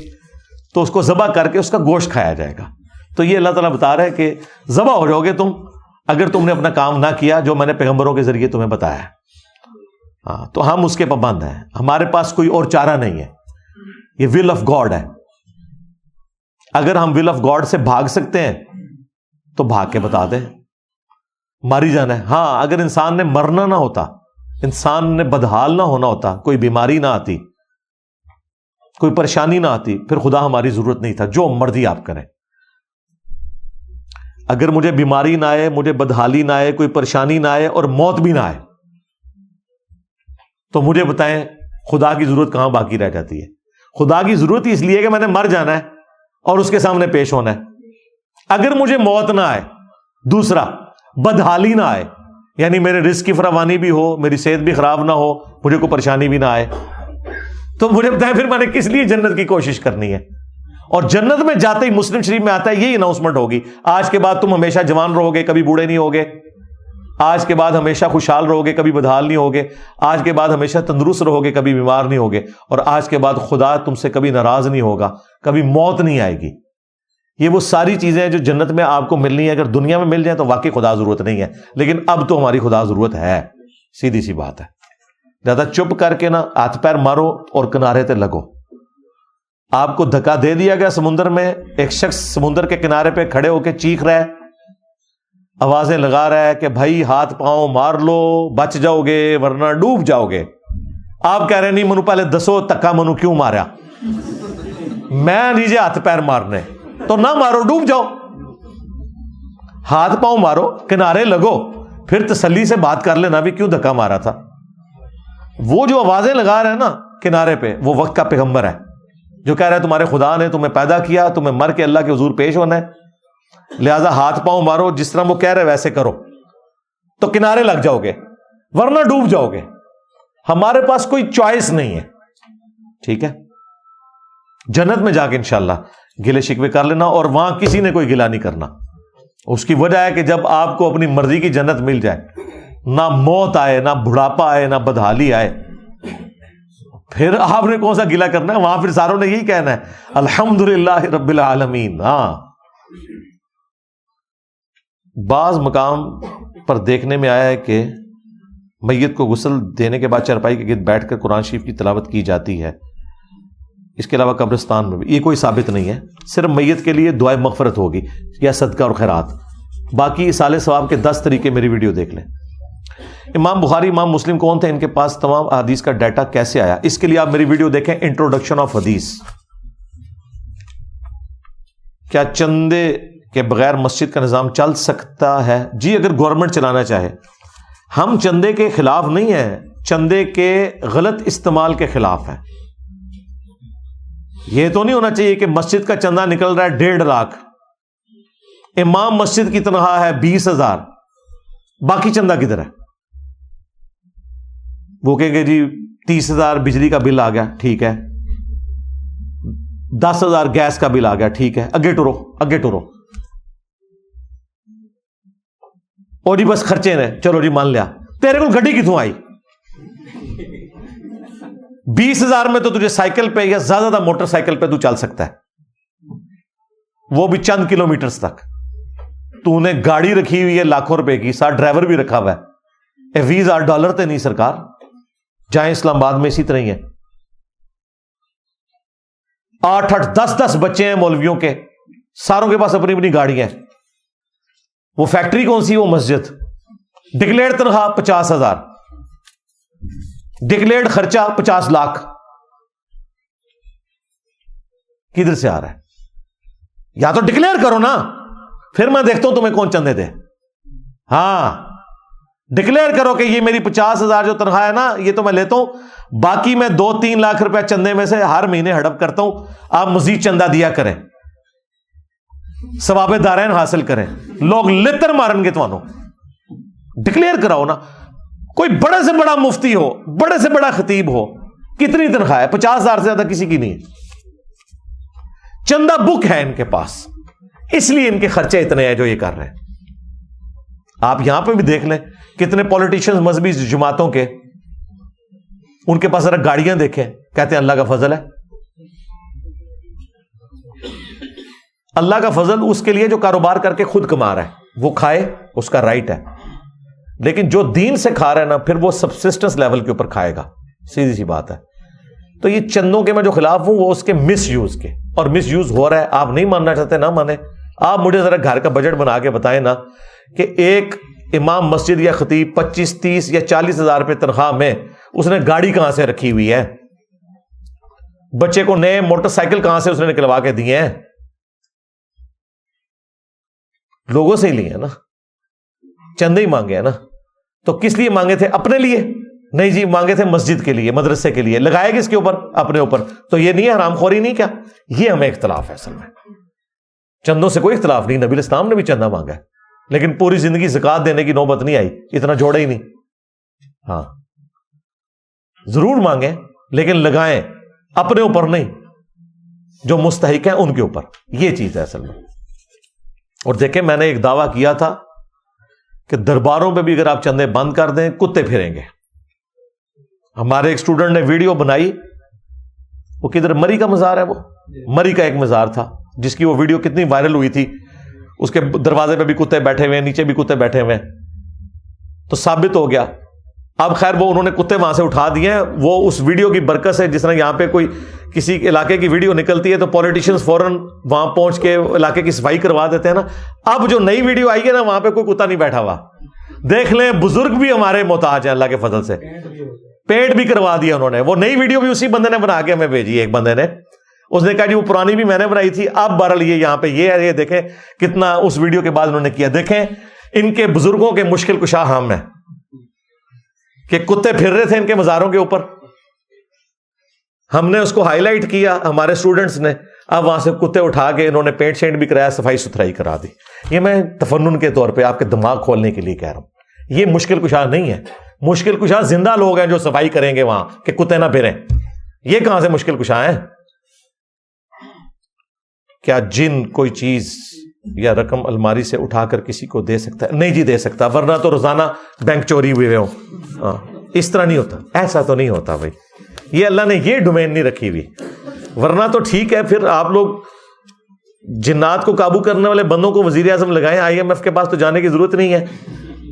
تو اس کو ذبح کر کے اس کا گوشت کھایا جائے گا۔ تو یہ اللہ تعالیٰ بتا رہا ہے کہ ذبح ہو جاؤ گے تم اگر تم نے اپنا کام نہ کیا جو میں نے پیغمبروں کے ذریعے تمہیں بتایا ہے۔ ہاں، تو ہم اس کے پابند ہیں، ہمارے پاس کوئی اور چارہ نہیں ہے، یہ ول آف گاڈ ہے۔ اگر ہم ول آف گاڈ سے بھاگ سکتے ہیں تو بھاگ کے بتا دیں، ماری جانا ہے۔ ہاں، اگر انسان نے مرنا نہ ہوتا، انسان نے بدحال نہ ہونا ہوتا، کوئی بیماری نہ آتی، کوئی پریشانی نہ آتی، پھر خدا ہماری ضرورت نہیں تھا، جو مرضی آپ کریں۔ اگر مجھے بیماری نہ آئے، مجھے بدحالی نہ آئے، کوئی پریشانی نہ آئے اور موت بھی نہ آئے، تو مجھے بتائیں خدا کی ضرورت کہاں باقی رہ جاتی ہے؟ خدا کی ضرورت اس لیے کہ میں نے مر جانا ہے اور اس کے سامنے پیش ہونا ہے۔ اگر مجھے موت نہ آئے، دوسرا بدحالی نہ آئے، یعنی میرے رزق کی فراوانی بھی ہو، میری صحت بھی خراب نہ ہو، مجھے کوئی پریشانی بھی نہ آئے، تو مجھے بتائیں پھر میں نے کس لیے جنت کی کوشش کرنی ہے؟ اور جنت میں جاتے ہی مسلم شریف میں آتا ہے یہی اناؤنسمنٹ ہوگی، آج کے بعد تم ہمیشہ جوان رہو گے، کبھی بوڑھے نہیں ہوگے، آج کے بعد ہمیشہ خوشحال رہو گے، کبھی بدحال نہیں ہوگے، آج کے بعد ہمیشہ تندرست رہو گے، کبھی بیمار نہیں ہوگے، اور آج کے بعد خدا تم سے کبھی ناراض نہیں ہوگا، کبھی موت نہیں آئے گی۔ یہ وہ ساری چیزیں ہیں جو جنت میں آپ کو ملنی ہے، اگر دنیا میں مل جائیں تو واقعی خدا ضرورت نہیں ہے، لیکن اب تو ہماری خدا ضرورت ہے، سیدھی سی بات ہے۔ زیادہ چپ کر کے نا ہاتھ پیر مارو اور کنارے تے لگو۔ آپ کو دھکا دے دیا گیا سمندر میں، ایک شخص سمندر کے کنارے پہ کھڑے ہو کے چیخ رہا ہے، آوازیں لگا رہا ہے کہ بھائی ہاتھ پاؤں مار لو، بچ جاؤ گے ورنہ ڈوب جاؤ گے۔ آپ کہہ رہے نہیں منو پہلے دسو تکا منو کیوں مارا، میں نیجے ہاتھ پیر مارنے، تو نہ مارو، ڈوب جاؤ، ہاتھ پاؤں مارو، کنارے لگو، پھر تسلی سے بات کر لینا بھی کیوں دھکا مارا تھا۔ وہ جو آوازیں لگا رہے ہیں نا کنارے پہ، وہ وقت کا پیغمبر ہے جو کہہ رہا ہے تمہارے خدا نے تمہیں پیدا کیا، تمہیں مر کے اللہ کے حضور پیش ہونا ہے، لہذا ہاتھ پاؤں مارو، جس طرح وہ کہہ رہے ویسے کرو تو کنارے لگ جاؤ گے ورنہ ڈوب جاؤ گے۔ ہمارے پاس کوئی چوائس نہیں ہے، ٹھیک ہے؟ جنت میں جا کے انشاءاللہ گلے شکوے کر لینا، اور وہاں کسی نے کوئی گلا نہیں کرنا۔ اس کی وجہ ہے کہ جب آپ کو اپنی مرضی کی جنت مل جائے، نہ موت آئے، نہ بڑھاپا آئے، نہ بدحالی آئے، پھر آپ نے کون سا گلا کرنا ہے؟ وہاں پھر ساروں نے یہی کہنا ہے الحمدللہ رب العالمین۔ ہاں، بعض مقام پر دیکھنے میں آیا ہے کہ میت کو غسل دینے کے بعد چارپائی کے گرد بیٹھ کر قرآن شریف کی تلاوت کی جاتی ہے، اس کے علاوہ قبرستان میں بھی۔ یہ کوئی ثابت نہیں ہے، صرف میت کے لیے دعائے مغفرت ہوگی یا صدقہ اور خیرات، باقی اصالہ ثواب کے 10 طریقے میری ویڈیو دیکھ لیں۔ امام بخاری، امام مسلم کون تھے؟ ان کے پاس تمام احادیث کا ڈیٹا کیسے آیا؟ اس کے لیے آپ میری ویڈیو دیکھیں، انٹروڈکشن آف حدیث۔ کیا چندے کے بغیر مسجد کا نظام چل سکتا ہے؟ جی، اگر گورنمنٹ چلانا چاہے۔ ہم چندے کے خلاف نہیں ہیں، چندے کے غلط استعمال کے خلاف ہیں۔ یہ تو نہیں ہونا چاہیے کہ مسجد کا چندہ نکل رہا ہے 1.5 لاکھ، امام مسجد کی تنخواہ ہے 20,000، باقی چندہ کدھر ہے؟ وہ کہیں گے جی 30,000 بجلی کا بل آ گیا، ٹھیک ہے، 10,000 گیس کا بل آ گیا, ٹھیک ہے, اگے ٹورو اور جی بس خرچے نے, چلو جی مان لیا. تیرے کو گڈی کتوں آئی؟ 20,000 میں تو تجھے سائیکل پہ یا زیادہ موٹر سائیکل پہ تو چل سکتا ہے, وہ بھی چند کلومیٹرز تک. تو نے گاڑی رکھی ہوئی ہے لاکھوں روپے کی, ساتھ ڈرائیور بھی رکھا ہوا ہے. $20,000 تے نہیں سرکار, جائیں اسلام آباد میں اسی طرح ہی ہے. 8 10 بچے ہیں مولویوں کے, ساروں کے پاس اپنی اپنی گاڑیاں ہیں. وہ فیکٹری کون سی؟ وہ مسجد. ڈکلیئرڈ تنخواہ 50,000, ڈکلیئرڈ خرچہ 50 لاکھ. کدھر سے آ رہا ہے؟ یا تو ڈکلیئر کرو نا, پھر میں دیکھتا ہوں تمہیں کون چندے دے. ہاں ڈکلیئر کرو کہ یہ میری 50,000 جو تنخواہ ہے نا, یہ تو میں لیتا ہوں, باقی میں 2-3 لاکھ روپے چندے میں سے ہر مہینے ہڑپ کرتا ہوں, آپ مزید چندہ دیا کریں, ثواب دارین حاصل کریں. لوگ لتر مارن گے تو ڈکلیئر کراؤ نا. کوئی بڑے سے بڑا مفتی ہو, بڑے سے بڑا خطیب ہو, کتنی تنخواہ ہے؟ 50,000 سے زیادہ کسی کی نہیں ہے. چندہ بک ہے ان کے پاس, اس لیے ان کے خرچے اتنے ہیں جو یہ کر رہے ہیں. آپ یہاں پہ بھی دیکھ لیں کتنے پولیٹیشنز مذہبی جماعتوں کے, ان کے پاس ذرا گاڑیاں دیکھیں, کہتے ہیں اللہ کا فضل ہے. اللہ کا فضل اس کے لیے جو کاروبار کر کے خود کما رہا ہے, وہ کھائے, اس کا رائٹ ہے. لیکن جو دین سے کھا رہا ہے نا, پھر وہ سبسسٹنس لیول کے اوپر کھائے گا, سیدھی سی بات ہے. تو یہ چندوں کے میں جو خلاف ہوں وہ اس کے مس یوز کے, اور مس یوز ہو رہا ہے. آپ نہیں ماننا چاہتے نہ مانیں, آپ مجھے ذرا گھر کا بجٹ بنا کے بتائیں نا کہ ایک امام مسجد یا خطیب 25-30 یا 40,000 روپے تنخواہ میں اس نے گاڑی کہاں سے رکھی ہوئی ہے؟ بچے کو نئے موٹر سائیکل کہاں سے اس نے نکلوا کے دیے ہیں؟ لوگوں سے ہی لیے ہیں نا, چندے ہی مانگے ہیں نا. تو کس لیے مانگے تھے؟ اپنے لیے نہیں جی, مانگے تھے مسجد کے لیے, مدرسے کے لیے. لگائے کس کے اوپر؟ اپنے اوپر. تو یہ نہیں ہے حرام خوری نہیں کیا؟ یہ ہمیں اختلاف ہے اصل میں. چندوں سے کوئی اختلاف نہیں, نبی اسلام نے بھی چندہ مانگا ہے, لیکن پوری زندگی زکات دینے کی نوبت نہیں آئی, اتنا جوڑا ہی نہیں. ہاں ضرور مانگیں, لیکن لگائیں اپنے اوپر نہیں, جو مستحق ہیں ان کے اوپر. یہ چیز ہے اصل میں. اور دیکھیں میں نے ایک دعویٰ کیا تھا کہ درباروں پہ بھی اگر آپ چندے بند کر دیں کتے پھریں گے. ہمارے ایک اسٹوڈنٹ نے ویڈیو بنائی, وہ کدھر مری کا مزار ہے, وہ مری کا ایک مزار تھا جس کی وہ ویڈیو کتنی وائرل ہوئی تھی. اس کے دروازے پہ بھی کتے بیٹھے ہوئے ہیں, نیچے بھی کتے بیٹھے ہوئے ہیں. تو ثابت ہو گیا. اب خیر وہ انہوں نے کتے وہاں سے اٹھا دیے ہیں. وہ اس ویڈیو کی برکت سے, جس طرح یہاں پہ کوئی کسی علاقے کی ویڈیو نکلتی ہے تو پولیٹیشنز فوراً وہاں پہنچ کے علاقے کی صفائی کروا دیتے ہیں نا. اب جو نئی ویڈیو آئی ہے نا, وہاں پہ کوئی کتا نہیں بیٹھا ہوا. دیکھ لیں بزرگ بھی ہمارے محتاج ہیں اللہ کے فضل سے, پیٹ بھی کروا دیا انہوں نے. وہ نئی ویڈیو بھی اسی بندے نے بنا کے ہمیں بھیجی, ایک بندے نے. اس نے کہا جی وہ پرانی بھی میں نے بنائی تھی, اب بہرحال یہ یہاں پہ یہ ہے, یہ دیکھیں کتنا اس ویڈیو کے بعد انہوں نے کیا. دیکھیں ان کے بزرگوں کے مشکل کشا ہم ہیں کہ کتے پھر رہے تھے ان کے مزاروں کے اوپر. ہم نے اس کو ہائی لائٹ کیا, ہمارے اسٹوڈنٹس نے. اب وہاں سے کتے اٹھا کے انہوں نے پینٹ شینٹ بھی کرایا, صفائی ستھرائی کرا دی. یہ میں تفنن کے طور پہ آپ کے دماغ کھولنے کے لیے کہہ رہا ہوں. یہ مشکل کشا نہیں ہے. مشکل کشا زندہ لوگ ہیں جو صفائی کریں گے وہاں کہ کتے نہ پھریں. یہ کہاں سے مشکل کشا ہیں؟ کیا جن کوئی چیز یا رقم الماری سے اٹھا کر کسی کو دے سکتا ہے؟ نہیں جی دے سکتا, ورنہ تو روزانہ بینک چوری ہوئے ہوں. ہاں اس طرح نہیں ہوتا, ایسا تو نہیں ہوتا بھائی. یہ اللہ نے یہ ڈومین نہیں رکھی ہوئی, ورنہ تو ٹھیک ہے. پھر آپ لوگ جنات کو قابو کرنے والے بندوں کو وزیر اعظم لگائیں, IMF کے پاس تو جانے کی ضرورت نہیں ہے.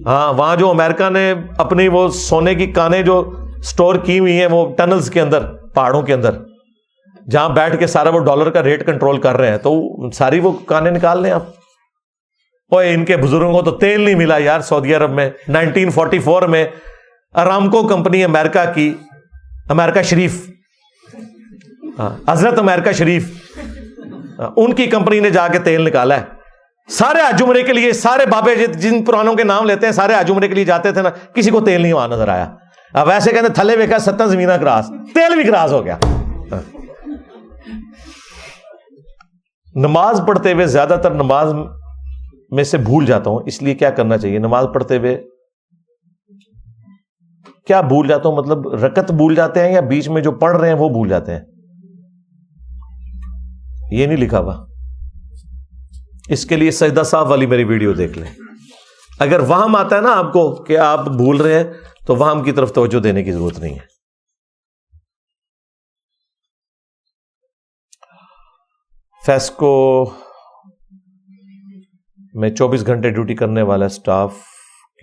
ہاں وہاں جو امریکہ نے اپنی وہ سونے کی کانیں جو سٹور کی ہوئی ہیں وہ ٹنلز کے اندر, پہاڑوں کے اندر, جہاں بیٹھ کے سارا وہ ڈالر کا ریٹ کنٹرول کر رہے ہیں, تو ساری وہ کانیں نکال لیں آپ. اور ان کے بزرگوں کو تو تیل نہیں ملا یار سعودی عرب میں. 1944 میں ارامکو کمپنی امریکہ کی, امریکہ شریف, حضرت امریکہ شریف, ان کی کمپنی نے جا کے تیل نکالا ہے. سارے حج عمرے کے لیے, سارے بابے جن پرانوں کے نام لیتے ہیں, سارے حج عمرے کے لیے جاتے تھے نا, کسی کو تیل نہیں وہاں نظر آیا. اب ایسے کہتے تھلے ویکھا 7 زمینہ کراس, تیل بھی کراس ہو گیا. نماز پڑھتے ہوئے زیادہ تر نماز میں سے بھول جاتا ہوں, اس لیے کیا کرنا چاہیے؟ نماز پڑھتے ہوئے کیا بھول جاتا ہوں مطلب رکعت بھول جاتے ہیں یا بیچ میں جو پڑھ رہے ہیں وہ بھول جاتے ہیں؟ یہ نہیں لکھا ہوا. اس کے لیے سجدہ صاحب والی میری ویڈیو دیکھ لیں. اگر وہم آتا ہے نا آپ کو کہ آپ بھول رہے ہیں تو وہم کی طرف توجہ دینے کی ضرورت نہیں ہے. فیسکو میں 24 گھنٹے ڈیوٹی کرنے والا اسٹاف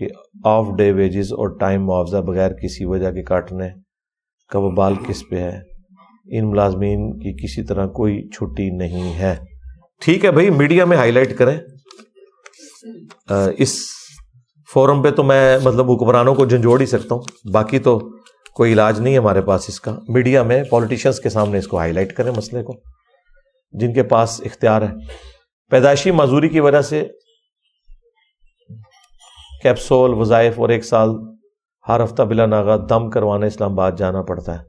کے آف ڈے ویجز اور ٹائم معاوضہ بغیر کسی وجہ کے کاٹنے کا وبال کس پہ ہے؟ ان ملازمین کی کسی طرح کوئی چھٹی نہیں ہے. ٹھیک ہے بھائی، میڈیا میں ہائی لائٹ کریں. اس فورم پہ تو میں مطلب حکمرانوں کو جھنجھوڑ ہی سکتا ہوں، باقی تو کوئی علاج نہیں ہے ہمارے پاس اس کا. میڈیا میں پولیٹیشنز کے سامنے اس کو ہائی لائٹ کریں مسئلے کو، جن کے پاس اختیار ہے. پیدائشی معذوری کی وجہ سے کیپسول وظائف اور 1 سال ہر ہفتہ بلا ناغہ دم کروانے اسلام آباد جانا پڑتا ہے.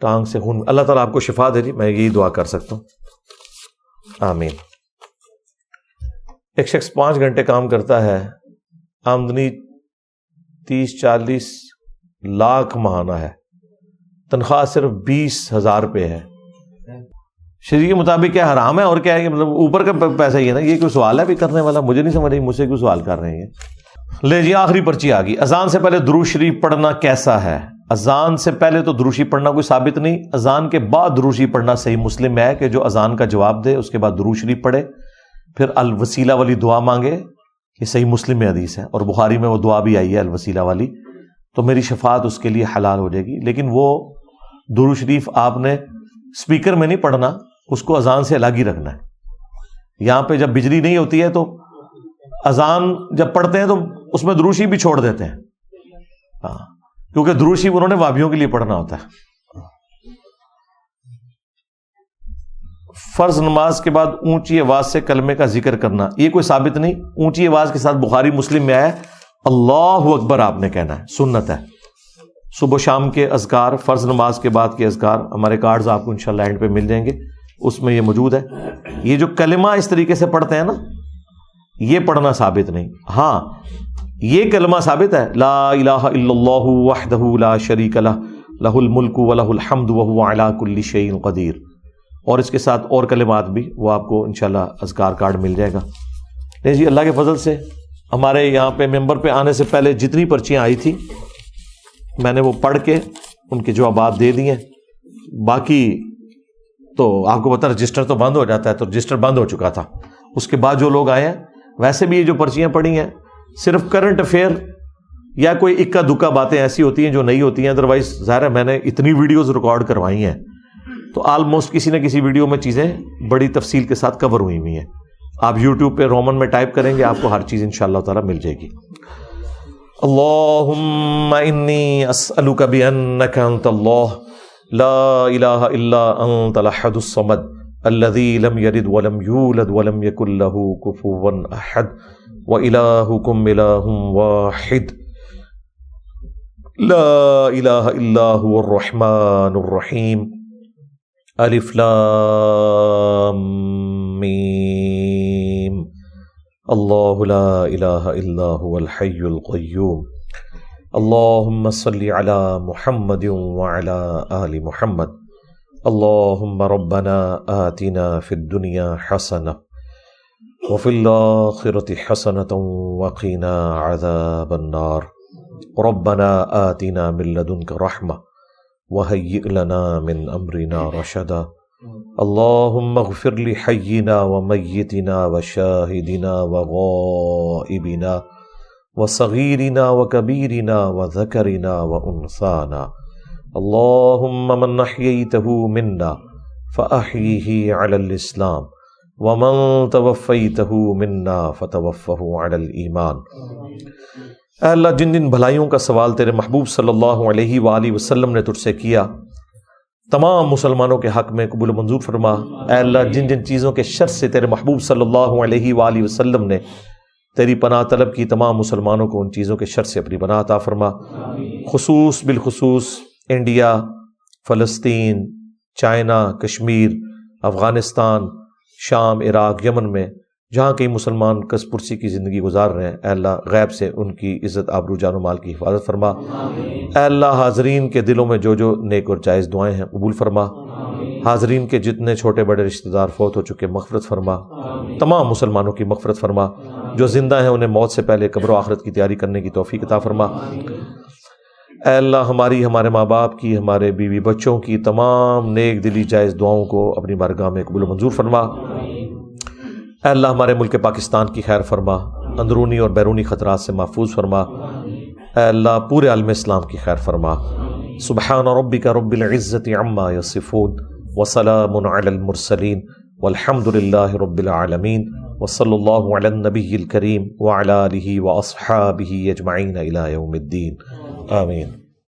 ٹانگ سے خون. اللہ تعالیٰ آپ کو شفا دے. میں یہی دعا کر سکتا ہوں، آمین. ایک شخص 5 گھنٹے کام کرتا ہے، آمدنی 30-40 لاکھ ماہانہ ہے، تنخواہ صرف 20,000 روپے ہے. شریعت کے مطابق کیا حرام ہے اور کیا ہے؟ یہ مطلب اوپر کا پیسہ ہی ہے نا. یہ کوئی سوال ہے بھی کرنے والا؟ مجھے نہیں سمجھ رہی مجھ سے کوئی سوال کر رہے ہیں. لے جی آخری پرچی آ گئی. اذان سے پہلے درود شریف پڑھنا کیسا ہے؟ اذان سے پہلے تو درود شریف پڑھنا کوئی ثابت نہیں. اذان کے بعد درود شریف پڑھنا صحیح مسلم ہے کہ جو اذان کا جواب دے اس کے بعد درود شریف پڑھے، پھر الوسیلہ والی دعا مانگے. یہ صحیح مسلم میں حدیث ہے، اور بخاری میں وہ دعا بھی آئی ہے الوسیلہ والی. تو میری شفاعت اس کے لیے حلال ہو جائے گی. لیکن وہ درود شریف آپ نے اسپیکر میں نہیں پڑھنا، اس کو اذان سے الگ ہی رکھنا ہے. یہاں پہ جب بجلی نہیں ہوتی ہے تو اذان جب پڑھتے ہیں تو اس میں درود شریف بھی چھوڑ دیتے ہیں. ہاں، کیونکہ درود شریف انہوں نے وابیوں کے لیے پڑھنا ہوتا ہے. فرض نماز کے بعد اونچی آواز سے کلمے کا ذکر کرنا، یہ کوئی ثابت نہیں. اونچی آواز کے ساتھ بخاری مسلم میں آیا اللہ اکبر آپ نے کہنا ہے، سنت ہے. صبح و شام کے اذکار، فرض نماز کے بعد کے اذکار، ہمارے کارڈز آپ کو انشاءاللہ اینڈ پہ مل جائیں گے، اس میں یہ موجود ہے. یہ جو کلمہ اس طریقے سے پڑھتے ہیں نا، یہ پڑھنا ثابت نہیں. ہاں یہ کلمہ ثابت ہے، لا الہ الا اللہ وحدہ لا شریک لہ لہ الملک ولہ الحمد وہو علی کل شیء قدیر. اور اس کے ساتھ اور کلمات بھی، وہ آپ کو انشاءاللہ اذکار کارڈ مل جائے گا. جی اللہ کے فضل سے ہمارے یہاں پہ ممبر پہ آنے سے پہلے جتنی پرچیاں آئی تھی میں نے وہ پڑھ کے ان کے جوابات دے دیے. باقی تو آپ کو پتا رجسٹر تو بند ہو جاتا ہے، تو رجسٹر بند ہو چکا تھا. اس کے بعد جو لوگ آئے ہیں، ویسے بھی یہ جو پرچیاں پڑھی ہیں صرف کرنٹ افیئر یا کوئی اکا دکا باتیں ایسی ہوتی ہیں جو نہیں ہوتی ہیں. ادروائز ظاہر ہے میں نے اتنی ویڈیوز ریکارڈ کروائی ہیں تو آلموسٹ کسی نہ کسی ویڈیو میں چیزیں بڑی تفصیل کے ساتھ کور ہوئی ہوئی ہیں. آپ یوٹیوب پہ رومن میں ٹائپ کریں گے آپ کو ہر چیز انشاءاللہ تعالی مل جائے گی. اللہم انی اسألک بانک انت اللہ لا الہ الا انت الاحد الصمد الذی لم یلد ولم یولد ولم یکن لہ کفوا احد وإلہکم الہ واحد لا الہ الا هو الرحمن الرحیم الف لام میم اللہ لا الہ الا هو الحی القیوم اللہم صلی علی محمد وعلی آل محمد اللہم ربنا آتنا فی الدنیا حسنہ وفی الآخرۃ حسنۃ وقنا عذاب النار ربنا آتنا من لدنک رحمہ وہیئ لنا من امرنا رشدا اللہم اغفر لحینا ومیتنا وشاہدنا وغائبنا وصغیرنا وکبیرنا وذکرنا وانثانا اللہم من احییتہ منا فاحیہ علی الاسلام ومن توفیتہ منا فتوفہ علی الایمان. اے اللہ جن جن بھلائیوں کا سوال تیرے محبوب صلی اللہ علیہ وآلہ وسلم نے تجھ سے کیا تمام مسلمانوں کے حق میں قبول و منظور فرما. اے اللہ جن جن چیزوں کے شر سے تیرے محبوب صلی اللہ علیہ وآلہ وسلم نے تیری پناہ طلب کی تمام مسلمانوں کو ان چیزوں کے شر سے اپنی پناہ عطا فرما. خصوص بالخصوص انڈیا، فلسطین، چائنا، کشمیر، افغانستان، شام، عراق، یمن میں جہاں کئی مسلمان کس پرسی کی زندگی گزار رہے ہیں، اے اللہ غیب سے ان کی عزت آبرو جان و مال کی حفاظت فرما. اے اللہ حاضرین کے دلوں میں جو جو نیک اور جائز دعائیں ہیں قبول فرما. حاضرین کے جتنے چھوٹے بڑے رشتہ دار فوت ہو چکے مغفرت فرما، تمام مسلمانوں کی مغفرت فرما، جو زندہ ہیں انہیں موت سے پہلے قبر و آخرت کی تیاری کرنے کی توفیق عطا فرما۔ اے اللہ ہماری، ہمارے ماں باپ کی، ہمارے بیوی بچوں کی تمام نیک دلی جائز دعاؤں کو اپنی بارگاہ میں قبول و منظور فرما۔ اے اللہ ہمارے ملک پاکستان کی خیر فرما، اندرونی اور بیرونی خطرات سے محفوظ فرما۔ اے اللہ پورے عالم اسلام کی خیر فرما۔ سبحان ربک رب العزت عما یصفون وسلام علی المرسلین والحمد للہ رب العالمین وصلی اللہ علی النبی الکریم وعلی آلہ واصحابہ اجمعین الی یوم الدین آمین۔